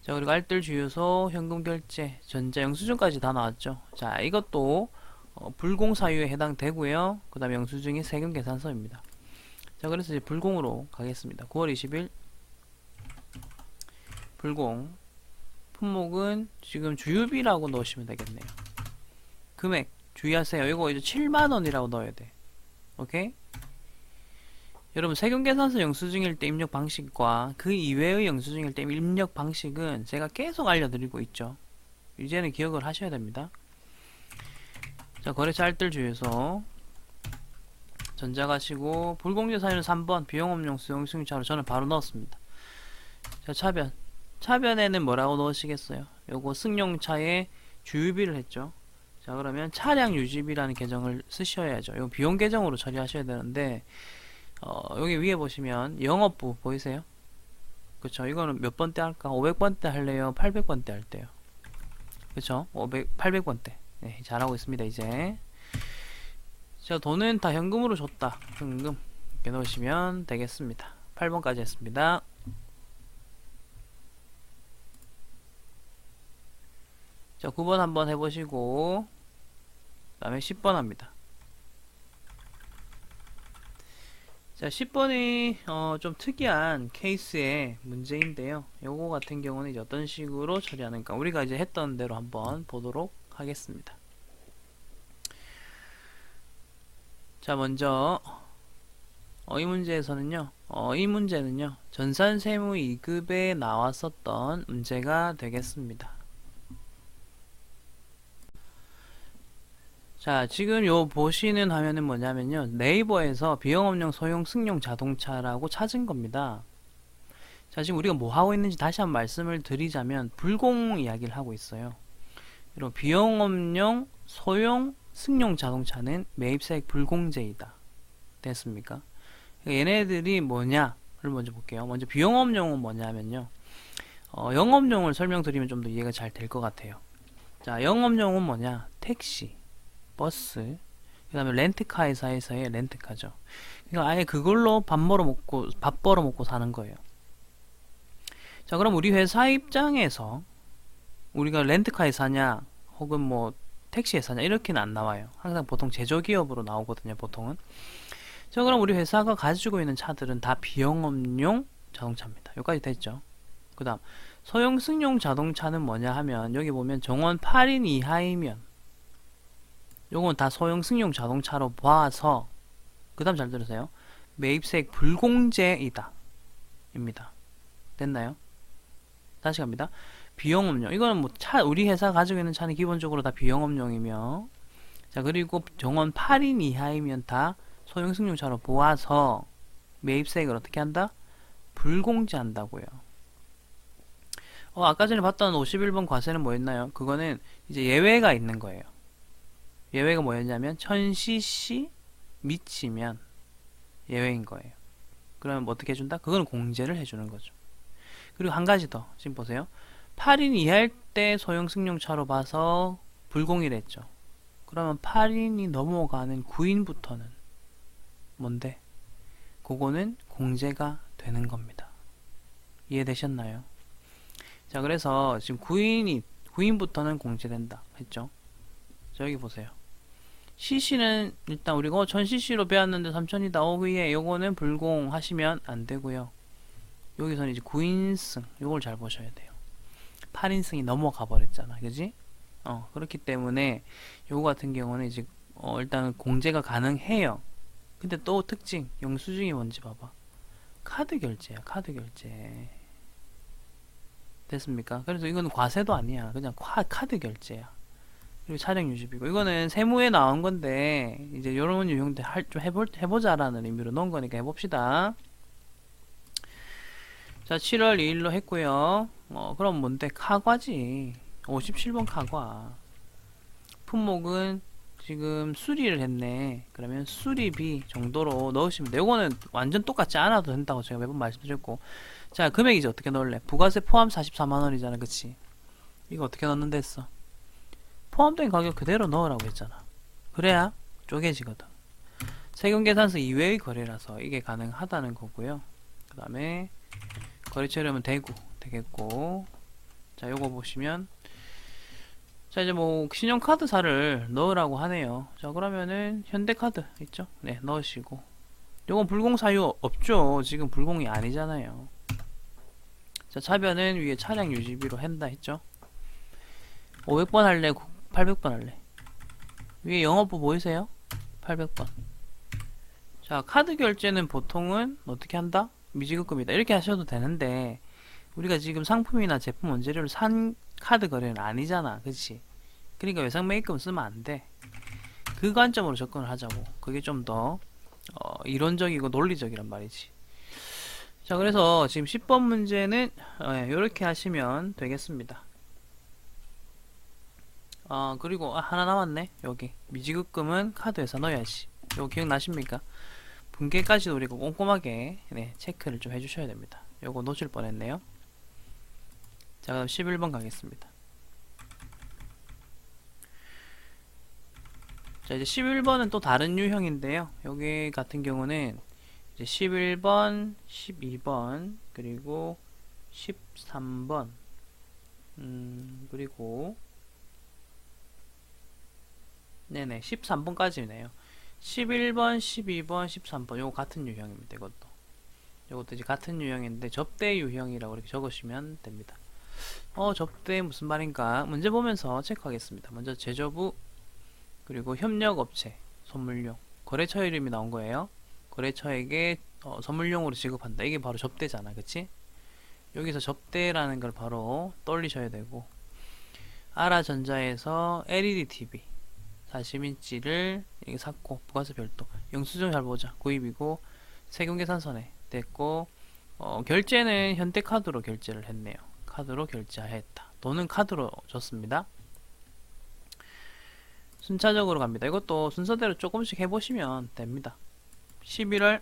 자, 그리고 알뜰 주유소, 현금 결제, 전자 영수증까지 다 나왔죠. 자, 이것도 불공 사유에 해당되고요. 그 다음에 영수증이 세금 계산서입니다. 자, 그래서 이제 불공으로 가겠습니다. 9월 20일 불공. 품목은 지금 주유비라고 넣으시면 되겠네요. 금액 주의하세요. 이거 이제 7만원이라고 넣어야 돼. 오케이? 여러분, 세금계산서 영수증일 때 입력 방식과 그 이외의 영수증일 때 입력 방식은 제가 계속 알려드리고 있죠. 이제는 기억을 하셔야 됩니다. 자, 거래처 알뜰 주유소 전자 가시고, 불공제 사유는 3번 비용업용 수용승차로 저는 바로 넣었습니다. 자, 차변. 차변에는 뭐라고 넣으시겠어요? 요거 승용차에 주유비를 했죠. 자, 그러면 차량 유지비라는 계정을 쓰셔야죠. 요 비용 계정으로 처리하셔야 되는데, 여기 위에 보시면 영업부 보이세요? 그쵸? 이거는 몇 번대 할까? 500번대 할래요? 800번대 할때요? 그쵸? 800번대. 네, 잘하고 있습니다, 이제. 자, 돈은 다 현금으로 줬다. 현금. 이렇게 넣으시면 되겠습니다. 8번까지 했습니다. 자, 9번 한번 해보시고, 그 다음에 10번 합니다. 자, 10번이 좀 특이한 케이스의 문제인데요. 요거 같은 경우는 이제 어떤 식으로 처리하는가 우리가 이제 했던 대로 한번 보도록 하겠습니다. 자, 먼저 이 문제에서는요. 이 문제는요. 전산세무 2급에 나왔었던 문제가 되겠습니다. 자, 지금 요 보시는 화면은 뭐냐면요. 네이버에서 비영업용 소형 승용 자동차라고 찾은 겁니다. 자, 지금 우리가 뭐 하고 있는지 다시 한번 말씀을 드리자면 불공 이야기를 하고 있어요. 그리고 비영업용 소형 승용 자동차는 매입사액 불공제이다. 됐습니까? 얘네들이 뭐냐를 먼저 볼게요. 먼저 비영업용은 뭐냐면요. 영업용을 설명드리면 좀 더 이해가 잘 될 것 같아요. 자, 영업용은 뭐냐? 택시, 버스, 그 다음에 렌트카 회사에서의 렌트카죠. 그러니까 아예 그걸로 밥 벌어 먹고 사는 거예요. 자, 그럼 우리 회사 입장에서 우리가 렌트카 회사냐, 혹은 뭐 택시 회사냐, 이렇게는 안 나와요. 항상 보통 제조기업으로 나오거든요, 보통은. 자, 그럼 우리 회사가 가지고 있는 차들은 다 비영업용 자동차입니다. 여기까지 됐죠? 그 다음, 소형 승용 자동차는 뭐냐 하면, 여기 보면 정원 8인 이하이면, 요건 다 소형 승용 자동차로 봐서, 그 다음 잘 들으세요. 매입세액 불공제이다. 입니다. 됐나요? 다시 갑니다. 비영업용. 이거는 뭐 우리 회사 가지고 있는 차는 기본적으로 다 비영업용이며, 자, 그리고 정원 8인 이하이면 다 소형 승용차로 보아서 매입세액을 어떻게 한다? 불공제한다고요. 아까 전에 봤던 51번 과세는 뭐였나요? 그거는 이제 예외가 있는 거예요. 예외가 뭐였냐면 1000cc 미치면 예외인 거예요. 그러면 뭐 어떻게 해준다? 그거는 공제를 해주는 거죠. 그리고 한 가지 더. 지금 보세요. 8인 이하일 때 소형 승용차로 봐서 불공이랬죠. 그러면 8인이 넘어가는 9인부터는 뭔데? 그거는 공제가 되는 겁니다. 이해되셨나요? 자, 그래서 지금 9인부터는 공제된다 했죠. 자, 여기 보세요. CC는 일단 우리가 1000cc로 배웠는데 3000이다. 그예, 요거는 불공하시면 안 되고요. 여기서는 이제 9인승, 요걸 잘 보셔야 돼요. 8인승이 넘어가 버렸잖아. 그지? 그렇기 때문에 요거 같은 경우는 이제 일단 공제가 가능해요. 근데 또 특징, 영수증이 뭔지 봐봐. 카드 결제야, 카드 결제. 됐습니까? 그래서 이거는 과세도 아니야. 그냥 카드 결제야. 그리고 차량 유지비고. 이거는 세무에 나온 건데, 이제 요런 유형들 좀 해보자라는 의미로 넣은 거니까 해봅시다. 자, 7월 2일로 했고요. 그럼 뭔데? 카과지. 57번 카과. 품목은 지금 수리를 했네. 그러면 수리비 정도로 넣으시면 돼요. 요거는 완전 똑같지 않아도 된다고 제가 매번 말씀드렸고. 자, 금액 이제 어떻게 넣을래? 부가세 포함 44만원이잖아. 그치? 이거 어떻게 넣는다 했어? 포함된 가격 그대로 넣으라고 했잖아. 그래야 쪼개지거든. 세금계산서 이외의 거래라서 이게 가능하다는 거고요. 그 다음에 거래처이름은 대구 되겠고. 자, 요거 보시면, 자, 이제 뭐 신용카드사를 넣으라고 하네요. 자, 그러면은 현대카드 있죠? 네, 넣으시고. 요건 불공 사유 없죠. 지금 불공이 아니잖아요. 자, 차변은 위에 차량 유지비로 한다 했죠? 500번 할래? 800번 할래? 위에 영업부 보이세요? 800번. 자, 카드 결제는 보통은 어떻게 한다? 미지급금이다. 이렇게 하셔도 되는데, 우리가 지금 상품이나 제품 원재료를 산 카드 거래는 아니잖아. 그치? 그러니까 외상 매입금 쓰면 안 돼. 그 관점으로 접근을 하자고. 그게 좀 더 이론적이고 논리적이란 말이지. 자, 그래서 지금 10번 문제는 이렇게 하시면 되겠습니다. 그리고 하나 남았네. 여기 미지급금은 카드에서 넣어야지. 이거 기억나십니까? 분계까지도 우리가 꼼꼼하게 체크를 좀 해주셔야 됩니다. 요거 놓칠 뻔했네요. 자, 그럼 11번 가겠습니다. 자, 이제 11번은 또 다른 유형인데요. 여기 같은 경우는 이제 11번, 12번, 그리고 13번, 그리고 13번까지네요. 11번, 12번, 13번 요거 같은 유형입니다. 이것도 이제 같은 유형인데 접대 유형이라고 이렇게 적으시면 됩니다. 접대 무슨 말인가 문제 보면서 체크하겠습니다. 먼저 제조부 그리고 협력업체 선물용 거래처 이름이 나온 거예요. 거래처에게 선물용으로 지급한다. 이게 바로 접대잖아, 그치? 여기서 접대라는 걸 바로 떠올리셔야 되고, 아라전자에서 LED TV 40인치를 이렇게 샀고 부가세 별도, 영수증 잘 보자, 구입이고 세금계산서네 됐고, 결제는 현대카드로 결제를 했네요. 카드로 결제했다. 돈은 카드로 줬습니다. 순차적으로 갑니다. 이것도 순서대로 조금씩 해보시면 됩니다. 11월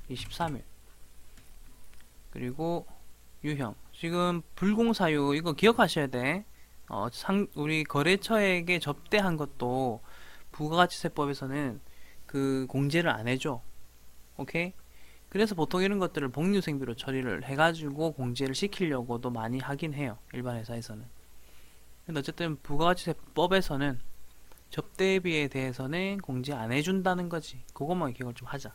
23일 그리고 유형 지금 불공사유 이거 기억하셔야 돼. 우리 거래처에게 접대한 것도 부가가치세법에서는 그 공제를 안 해줘. 오케이? 그래서 보통 이런 것들을 복리후생비로 처리를 해가지고 공제를 시키려고도 많이 하긴 해요. 일반 회사에서는. 근데 어쨌든 부가가치세법에서는 접대비에 대해서는 공제 안 해준다는 거지. 그것만 기억을 좀 하자.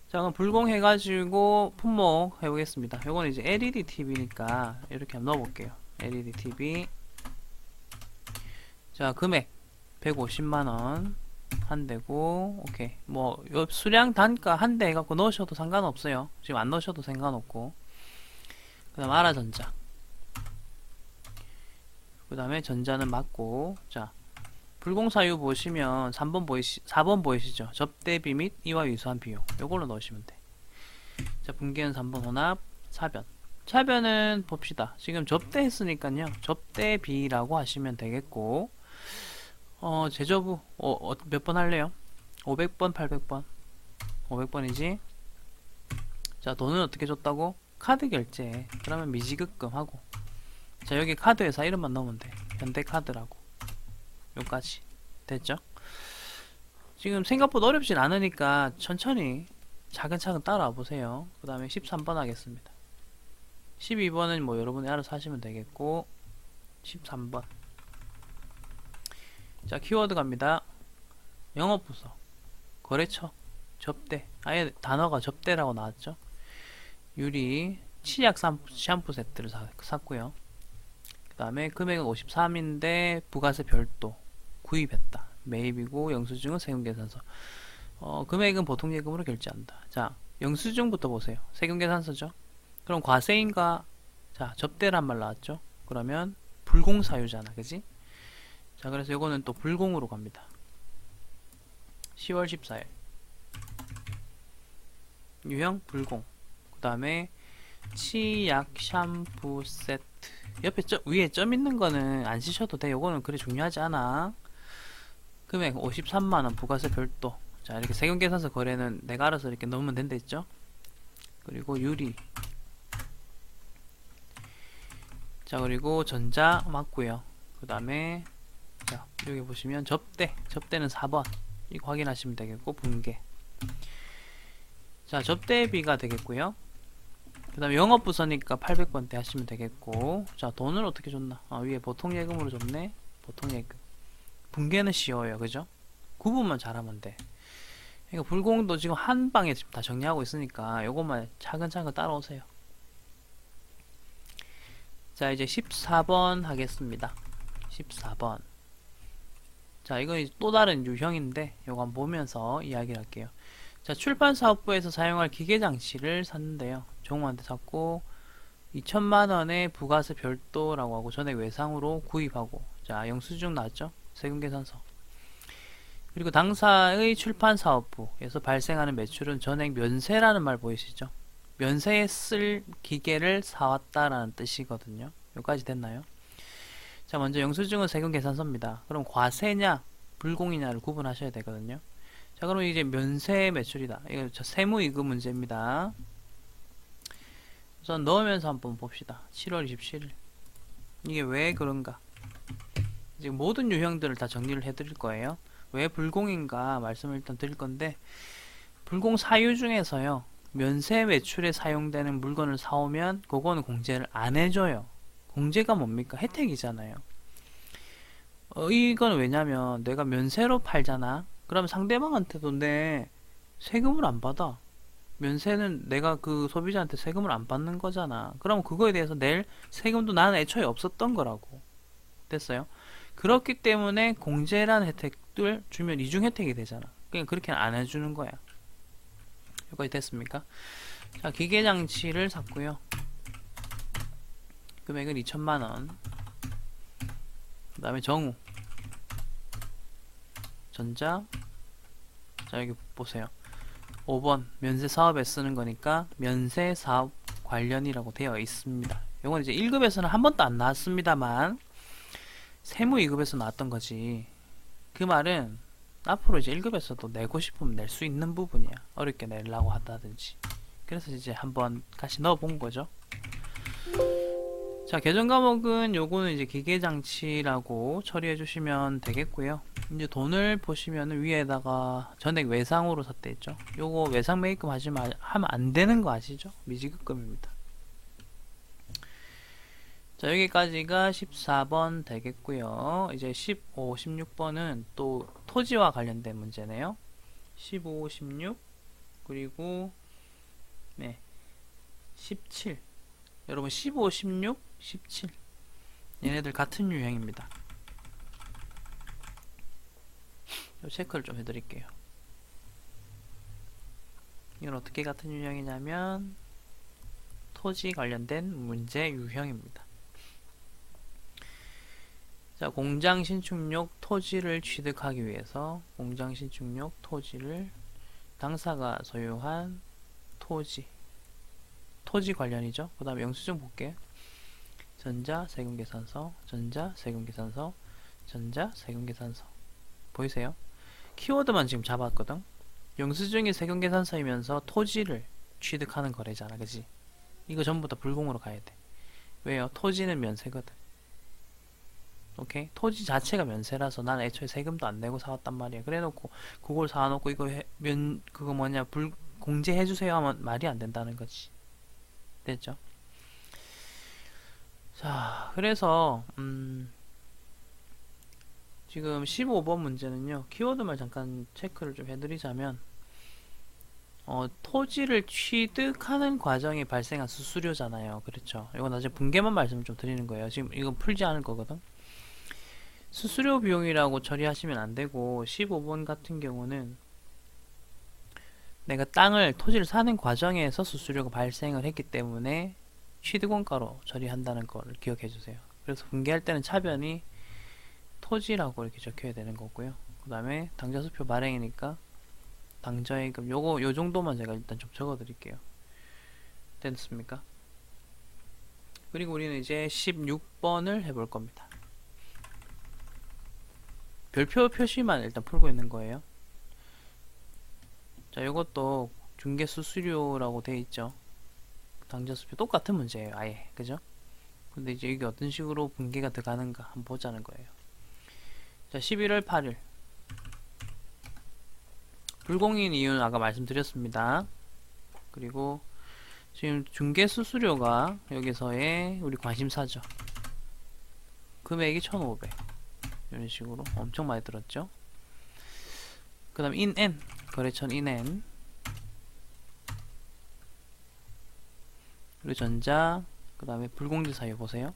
자, 그럼 불공해가지고 품목 해보겠습니다. 요거는 이제 LED TV니까 이렇게 한번 넣어볼게요. LED TV. 자, 금액 150만원 한 대고, 오케이. 뭐, 요 수량 단가 한 대 해갖고 넣으셔도 상관없어요. 지금 안 넣으셔도 상관없고. 그 다음 아라전자. 그 다음에 전자는 맞고. 자, 불공사유 보시면 4번 보이시죠? 접대비 및 이와 유사한 비용. 요걸로 넣으시면 돼. 자, 분기는 3번 혼합, 차변. 차변은 봅시다. 지금 접대했으니까요. 접대비라고 하시면 되겠고, 제조부, 몇 번 할래요? 500번, 800번? 500번이지? 자, 돈은 어떻게 줬다고? 카드 결제. 그러면 미지급금 하고. 자, 여기 카드 회사 이름만 넣으면 돼. 현대카드라고. 요까지. 됐죠? 지금 생각보다 어렵진 않으니까 천천히 차근차근 따라와 보세요. 그 다음에 13번 하겠습니다. 12번은 뭐 여러분이 알아서 하시면 되겠고, 13번. 자, 키워드 갑니다. 영업부서, 거래처, 접대. 아예 단어가 접대라고 나왔죠. 유리, 치약 샴푸 세트를 샀고요. 그 다음에 금액은 53인데 부가세 별도 구입했다. 매입이고 영수증은 세금계산서. 금액은 보통예금으로 결제한다. 자, 영수증부터 보세요. 세금계산서죠. 그럼 과세인가? 자, 접대란 말 나왔죠. 그러면 불공사유잖아, 그지? 자, 그래서 이거는 또 불공으로 갑니다. 10월 14일 유형 불공. 그 다음에 치약 샴푸 세트. 옆에 위에 점 있는 거는 안 쓰셔도 돼. 요거는 그리 중요하지 않아. 금액 53만원 부가세 별도. 자, 이렇게 세금계산서 거래는 내가 알아서 이렇게 넣으면 된다 했죠. 그리고 유리. 자, 그리고 전자 맞고요. 그 다음에 자, 여기 보시면 접대는 4번 이거 확인하시면 되겠고, 분계. 자, 접대비가 되겠고요. 그 다음에 영업부서니까 800번대 하시면 되겠고, 자, 돈을 어떻게 줬나? 위에 보통예금으로 줬네. 보통예금. 분계는 쉬워요, 그죠? 구분만 잘하면 돼. 그러니까 불공도 지금 한 방에 지금 다 정리하고 있으니까 요것만 차근차근 따라오세요. 자, 이제 14번 하겠습니다. 14번. 자, 이건 또 다른 유형인데 요거 한번 보면서 이야기를 할게요. 자, 출판사업부에서 사용할 기계장치를 샀는데요. 종우한테 샀고 2천만원의 부가세 별도라고 하고 전액 외상으로 구입하고. 자, 영수증 나왔죠? 세금계산서. 그리고 당사의 출판사업부에서 발생하는 매출은 전액 면세라는 말 보이시죠? 면세에 쓸 기계를 사왔다라는 뜻이거든요. 여기까지 됐나요? 자, 먼저 영수증은 세금계산서입니다. 그럼 과세냐 불공이냐를 구분하셔야 되거든요. 자, 그럼 이제 면세 매출이다. 이거 세무이금 문제입니다. 우선 넣으면서 한번 봅시다. 7월 27일. 이게 왜 그런가? 지금 모든 유형들을 다 정리를 해드릴 거예요. 왜 불공인가 말씀을 일단 드릴 건데, 불공 사유 중에서요, 면세 매출에 사용되는 물건을 사오면 그거는 공제를 안 해줘요. 공제가 뭡니까? 혜택이잖아요. 이건 왜냐면 내가 면세로 팔잖아. 그럼 상대방한테도 내 세금을 안 받아. 면세는 내가 그 소비자한테 세금을 안 받는 거잖아. 그럼 그거에 대해서 낼 세금도 나는 애초에 없었던 거라고. 됐어요? 그렇기 때문에 공제란 혜택을 주면 이중 혜택이 되잖아. 그냥 그렇게 안 해주는 거야. 여기까지 됐습니까? 자, 기계장치를 샀고요. 금액은 2천만원. 그 다음에 정우, 전자. 자, 여기 보세요. 5번 면세 사업에 쓰는 거니까 면세 사업 관련이라고 되어 있습니다. 이건 이제 1급에서는 한 번도 안 나왔습니다만 세무 2급에서 나왔던 거지. 그 말은 앞으로 이제 1급에서도 내고 싶으면 낼 수 있는 부분이야. 어렵게 내려고 한다든지. 그래서 이제 한번 같이 넣어본 거죠. 자, 개정 과목은 요거는 이제 기계장치라고 처리해 주시면 되겠고요. 이제 돈을 보시면은 위에다가 전액 외상으로 샀다 했죠. 요거 외상 매입금 하면 안 되는 거 아시죠? 미지급금입니다. 자, 여기까지가 14번 되겠고요. 이제 15, 16번은 또 토지와 관련된 문제네요. 15, 16 그리고 네 17. 여러분 15, 16, 17 얘네들 같은 유형입니다. 체크를 좀 해드릴게요. 이건 어떻게 같은 유형이냐면 토지 관련된 문제 유형입니다. 자, 공장 신축용 토지를 취득하기 위해서 공장 신축용 토지를 당사가 소유한 토지 관련이죠. 그 다음에 영수증 볼게요. 전자 세금계산서, 전자 세금계산서, 전자 세금계산서. 보이세요? 키워드만 지금 잡았거든. 영수증이 세금계산서이면서 토지를 취득하는 거래잖아, 그지? 이거 전부 다 불공으로 가야 돼. 왜요? 토지는 면세거든. 오케이? 토지 자체가 면세라서 난 애초에 세금도 안 내고 사왔단 말이야. 그래놓고 그걸 사놓고 이거 그거 뭐냐 공제해주세요 하면 말이 안 된다는 거지. 됐죠? 자, 그래서 지금 15번 문제는요, 키워드만 잠깐 체크를 좀 해드리자면 토지를 취득하는 과정에 발생한 수수료잖아요. 그렇죠? 이건 나중에 분개만 말씀을 좀 드리는 거예요. 지금 이건 풀지 않을 거거든. 수수료 비용이라고 처리하시면 안 되고, 15번 같은 경우는 내가 토지를 사는 과정에서 수수료가 발생을 했기 때문에 취득원가로 처리한다는 걸 기억해 주세요. 그래서 분개할 때는 차변이 토지라고 이렇게 적혀야 되는 거고요. 그 다음에 당좌수표 발행이니까 당좌예금 요 정도만 제가 일단 좀 적어 드릴게요. 됐습니까? 그리고 우리는 이제 16번을 해볼 겁니다. 별표 표시만 일단 풀고 있는 거예요. 자, 요것도 중개 수수료라고 되어 있죠. 당좌수표 똑같은 문제예요, 아예. 그죠? 근데 이제 이게 어떤 식으로 분개가 들어가는가 한번 보자는 거예요. 자, 11월 8일 불공인 이유는 아까 말씀드렸습니다. 그리고 지금 중개 수수료가 여기서의 우리 관심사죠. 금액이 1,500 이런 식으로 엄청 많이 들었죠. 그 다음 인N 거래처 인N 그리고 전자 그 다음에 불공제 사유 보세요.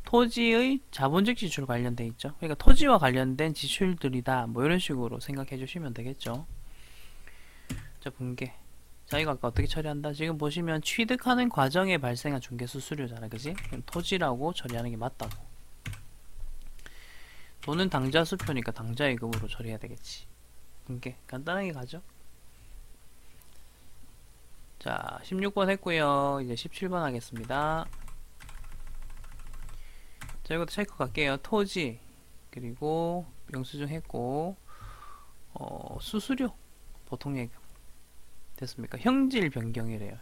토지의 자본적 지출 관련돼 있죠. 그러니까 토지와 관련된 지출들이다 뭐 이런 식으로 생각해 주시면 되겠죠. 자, 분개. 자, 이거 아까 어떻게 처리한다? 지금 보시면 취득하는 과정에 발생한 중개 수수료잖아, 그지? 그럼 토지라고 처리하는 게 맞다고. 돈은 당좌 수표니까 당좌예금으로 처리해야 되겠지. 분개. 간단하게 가죠. 자, 16번 했고요. 이제 17번 하겠습니다. 자, 이것도 체크 갈게요. 토지 그리고 영수증 했고 수수료 보통예금 됐습니까? 형질 변경이래요.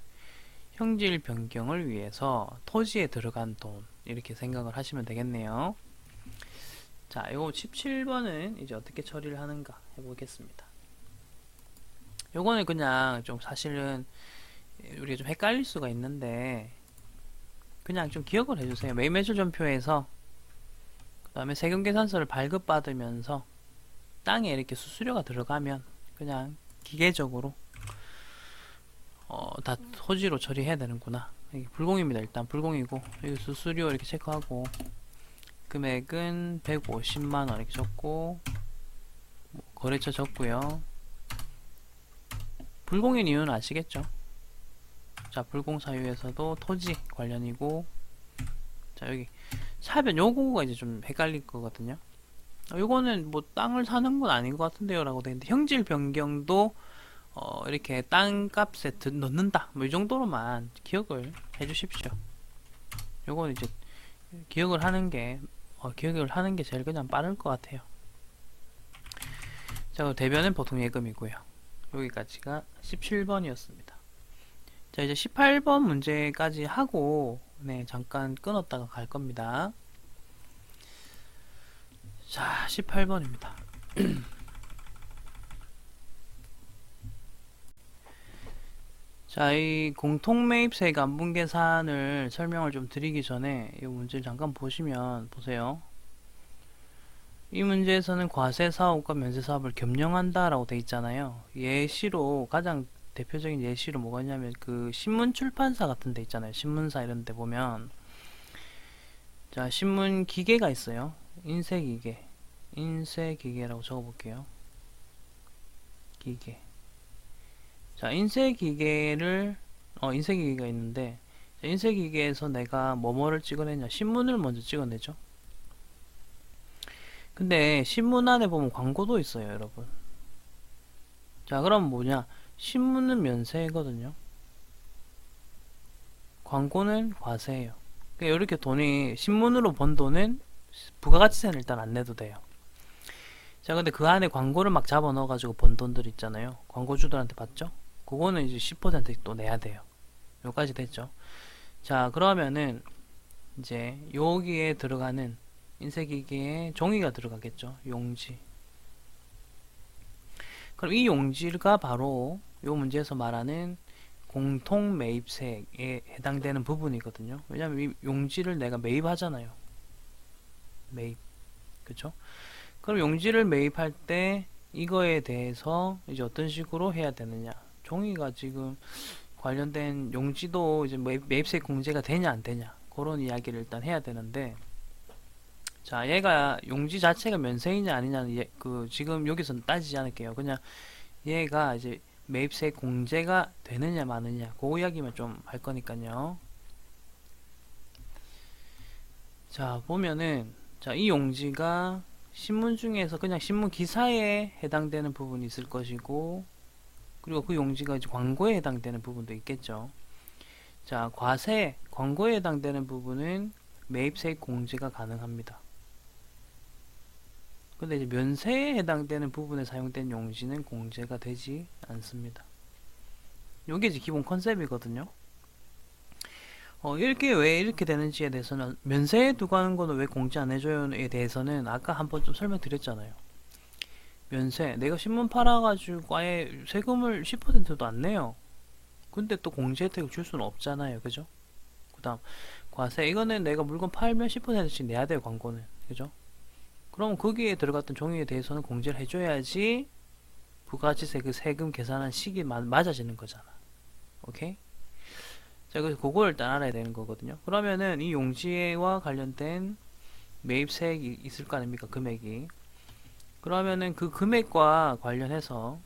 형질 변경을 위해서 토지에 들어간 돈 이렇게 생각을 하시면 되겠네요. 자, 이거 17번은 이제 어떻게 처리를 하는가 해보겠습니다. 요거는 그냥 좀 사실은 우리가 좀 헷갈릴 수가 있는데 그냥 좀 기억을 해주세요. 매매주 전표에서 그 다음에 세금계산서를 발급받으면서 땅에 이렇게 수수료가 들어가면 그냥 기계적으로 다 토지로 처리해야 되는구나. 이게 불공입니다. 일단 불공이고, 여기 수수료 이렇게 체크하고, 금액은 150만원 이렇게 적고, 거래처 적고요. 불공인 이유는 아시겠죠? 자, 불공 사유에서도 토지 관련이고, 자, 여기 차변 요거가 이제 좀 헷갈릴 거거든요. 요거는 뭐 땅을 사는 건 아닌 것 같은데요 라고 되는데, 형질 변경도 이렇게 땅값에 넣는다 뭐 이 정도로만 기억을 해 주십시오. 요거는 이제 기억을 하는 게 제일 그냥 빠를 것 같아요. 자, 대변은 보통 예금이고요. 여기까지가 17번이었습니다. 자, 이제 18번 문제까지 하고 잠깐 끊었다가 갈 겁니다. 자, 18번입니다. 자, 이 공통매입세액 안분계산을 설명을 좀 드리기 전에 이 문제를 잠깐 보시면 보세요. 이 문제에서는 과세사업과 면세사업을 겸용한다 라고 돼 있잖아요. 예시로 가장 대표적인 예시로 뭐가 있냐면 그 신문 출판사 같은 데 있잖아요. 신문사 이런 데 보면 자, 신문 기계가 있어요. 인쇄기계라고 적어 볼게요. 기계. 자, 인쇄기계가 있는데, 자, 인쇄기계에서 내가 뭐뭐를 찍어내냐, 신문을 먼저 찍어내죠. 근데 신문 안에 보면 광고도 있어요, 여러분. 자, 그럼 뭐냐, 신문은 면세거든요. 광고는 과세예요. 그러니까 이렇게 신문으로 번 돈은 부가가치세는 일단 안 내도 돼요. 자, 근데 그 안에 광고를 막 잡아 넣어가지고 번 돈들 있잖아요. 광고주들한테 받죠? 그거는 이제 10% 또 내야 돼요. 여기까지 됐죠? 자, 그러면은 이제 여기에 들어가는 인쇄기계에 종이가 들어가겠죠? 용지. 그럼 이 용지가 바로 요 문제에서 말하는 공통매입세액에 해당되는 부분이거든요. 왜냐면 이 용지를 내가 매입하잖아요. 매입. 그쵸? 그럼 용지를 매입할 때 이거에 대해서 이제 어떤 식으로 해야 되느냐. 종이가 지금 관련된 용지도 이제 매입세액 공제가 되냐 안 되냐 그런 이야기를 일단 해야 되는데, 자, 얘가 용지 자체가 면세이냐 아니냐는 지금 여기서는 따지지 않을게요. 그냥 얘가 이제 매입세액 공제가 되느냐 마느냐 그 이야기만 좀 할 거니까요. 자, 보면은 자, 이 용지가 신문 중에서 그냥 신문 기사에 해당되는 부분이 있을 것이고, 그리고 그 용지가 이제 광고에 해당되는 부분도 있겠죠. 자, 광고에 해당되는 부분은 매입세액 공제가 가능합니다. 근데 이제 면세에 해당되는 부분에 사용된 용지는 공제가 되지 않습니다. 요게 이제 기본 컨셉이거든요. 이렇게 왜 이렇게 되는지에 대해서는, 면세에 두고 하는 거는 왜 공제 안 해줘요에 대해서는 아까 한번 좀 설명드렸잖아요. 면세, 내가 신문 팔아가지고 아예 세금을 10%도 안 내요. 근데 또 공제 혜택을 줄 수는 없잖아요. 그죠? 그 다음 과세, 이거는 내가 물건 팔면 10%씩 내야 돼요. 광고는. 그죠? 그럼 거기에 들어갔던 종이에 대해서는 공제를 해줘야지 부가가치세 그 세금 계산한 시기 맞아지는 거잖아. 오케이? 자, 그래서 그걸 일단 알아야 되는 거거든요. 그러면은 이 용지와 관련된 매입세액이 있을 거 아닙니까? 금액이. 그러면은 그 금액과 관련해서,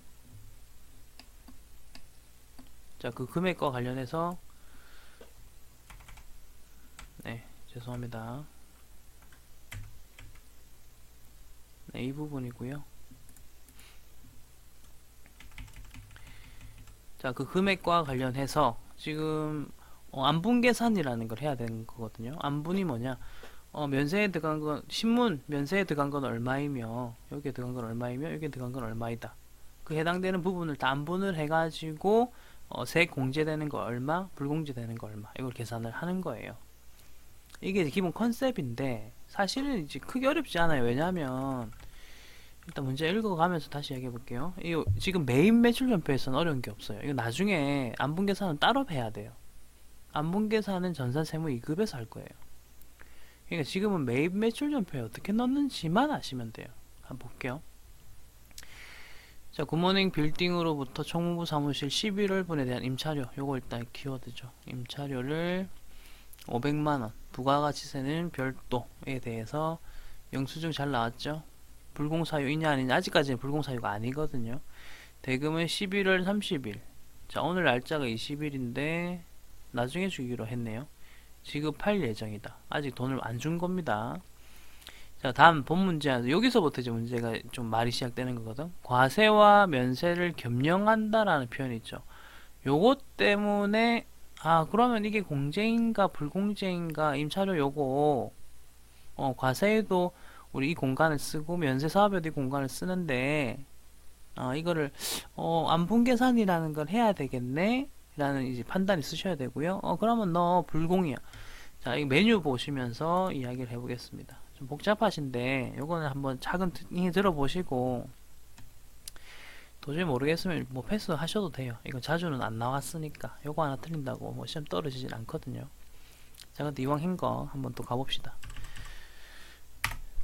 자, 그 금액과 관련해서, 네, 죄송합니다. 네, 이 부분이고요. 자, 그 금액과 관련해서 지금 안분계산이라는 걸 해야 되는 거거든요. 안분이 뭐냐? 면세에 들어간 건, 신문 면세에 들어간 건 얼마이며, 여기에 들어간 건 얼마이며, 여기에 들어간 건 얼마이다. 그 해당되는 부분을 다 안분을 해가지고 세액 공제되는 거 얼마, 불공제되는 거 얼마, 이걸 계산을 하는 거예요. 이게 이제 기본 컨셉인데 사실은 이제 크게 어렵지 않아요. 왜냐하면 일단 문제 읽어가면서 다시 얘기해 볼게요. 이거 지금 매입 매출 전표에서는 어려운 게 없어요. 이거 나중에 안분계산은 따로 해야 돼요. 안분계산은 전산세무 2급에서 할 거예요. 그러니까 지금은 매입 매출 전표에 어떻게 넣는지만 아시면 돼요. 한번 볼게요. 자, 굿모닝 빌딩으로부터 총무부 사무실 11월분에 대한 임차료, 요거 일단 키워드죠. 임차료를 500만원, 부가가치세는 별도에 대해서 영수증 잘 나왔죠? 불공사유이냐 아니냐, 아직까지는 불공사유가 아니거든요. 대금은 11월 30일. 자, 오늘 날짜가 20일인데 나중에 주기로 했네요. 지급할 예정이다. 아직 돈을 안 준 겁니다. 자, 다음 본 문제. 여기서부터 이제 문제가 좀 말이 시작되는 거거든. 과세와 면세를 겸용한다라는 표현이 있죠. 요것 때문에 그러면 이게 공제인가 불공제인가, 임차료 요거 과세에도 우리 이 공간을 쓰고 면세 사업에도 이 공간을 쓰는데 이거를 안분계산이라는 걸 해야 되겠네 라는 이제 판단이 쓰셔야 되고요. 그러면 너 불공이야. 자, 이 메뉴 보시면서 이야기를 해보겠습니다. 좀 복잡하신데 요거는 한번 차근히 들어보시고 도저히 모르겠으면 뭐 패스 하셔도 돼요. 이건 자주는 안 나왔으니까 요거 하나 틀린다고 뭐 시험 떨어지진 않거든요. 자, 근데 이왕 한 거 한번 또 가봅시다.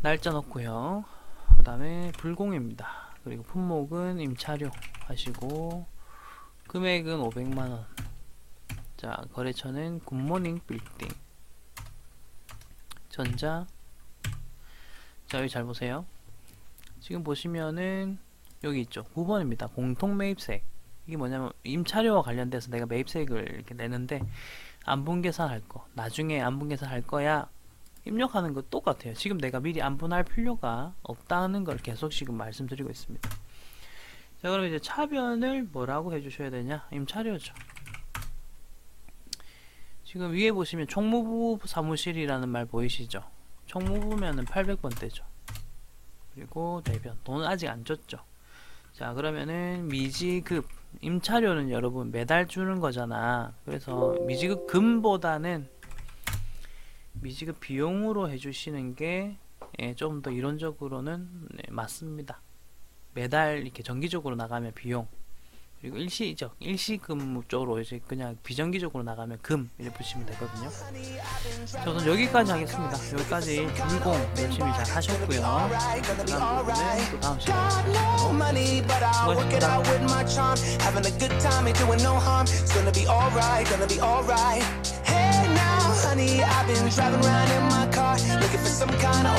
날짜 넣고요. 그 다음에 불공입니다. 그리고 품목은 임차료 하시고 금액은 500만원. 자, 거래처는 굿모닝 빌딩 전자. 자, 여기 잘 보세요. 지금 보시면은 여기 있죠. 9번입니다. 공통매입세. 이게 뭐냐면 임차료와 관련돼서 내가 매입세액을 이렇게 내는데 안분계산 할 거, 나중에 안분계산 할 거야 입력하는 거 똑같아요. 지금 내가 미리 안분할 필요가 없다는 걸 계속 지금 말씀드리고 있습니다. 자, 그럼 이제 차변을 뭐라고 해주셔야 되냐? 임차료죠. 지금 위에 보시면 총무부 사무실이라는 말 보이시죠? 총무부면은 800번대죠. 그리고 대변. 돈은 아직 안 줬죠. 자, 그러면은 미지급. 임차료는 여러분 매달 주는 거잖아. 그래서 미지급 금보다는 미지급 비용으로 해주시는 게 좀 더 이론적으로는 맞습니다. 매달 이렇게 정기적으로 나가면 비용, 그리고 일시금 쪽으로 이제 그냥 비정기적으로 나가면 금 이렇게 보시면 되거든요. 저는 여기까지 하겠습니다. 여기까지 불공 열심히 잘 하셨고요. 그 다음 부분은 또 다음 시간에 수고하셨습니다.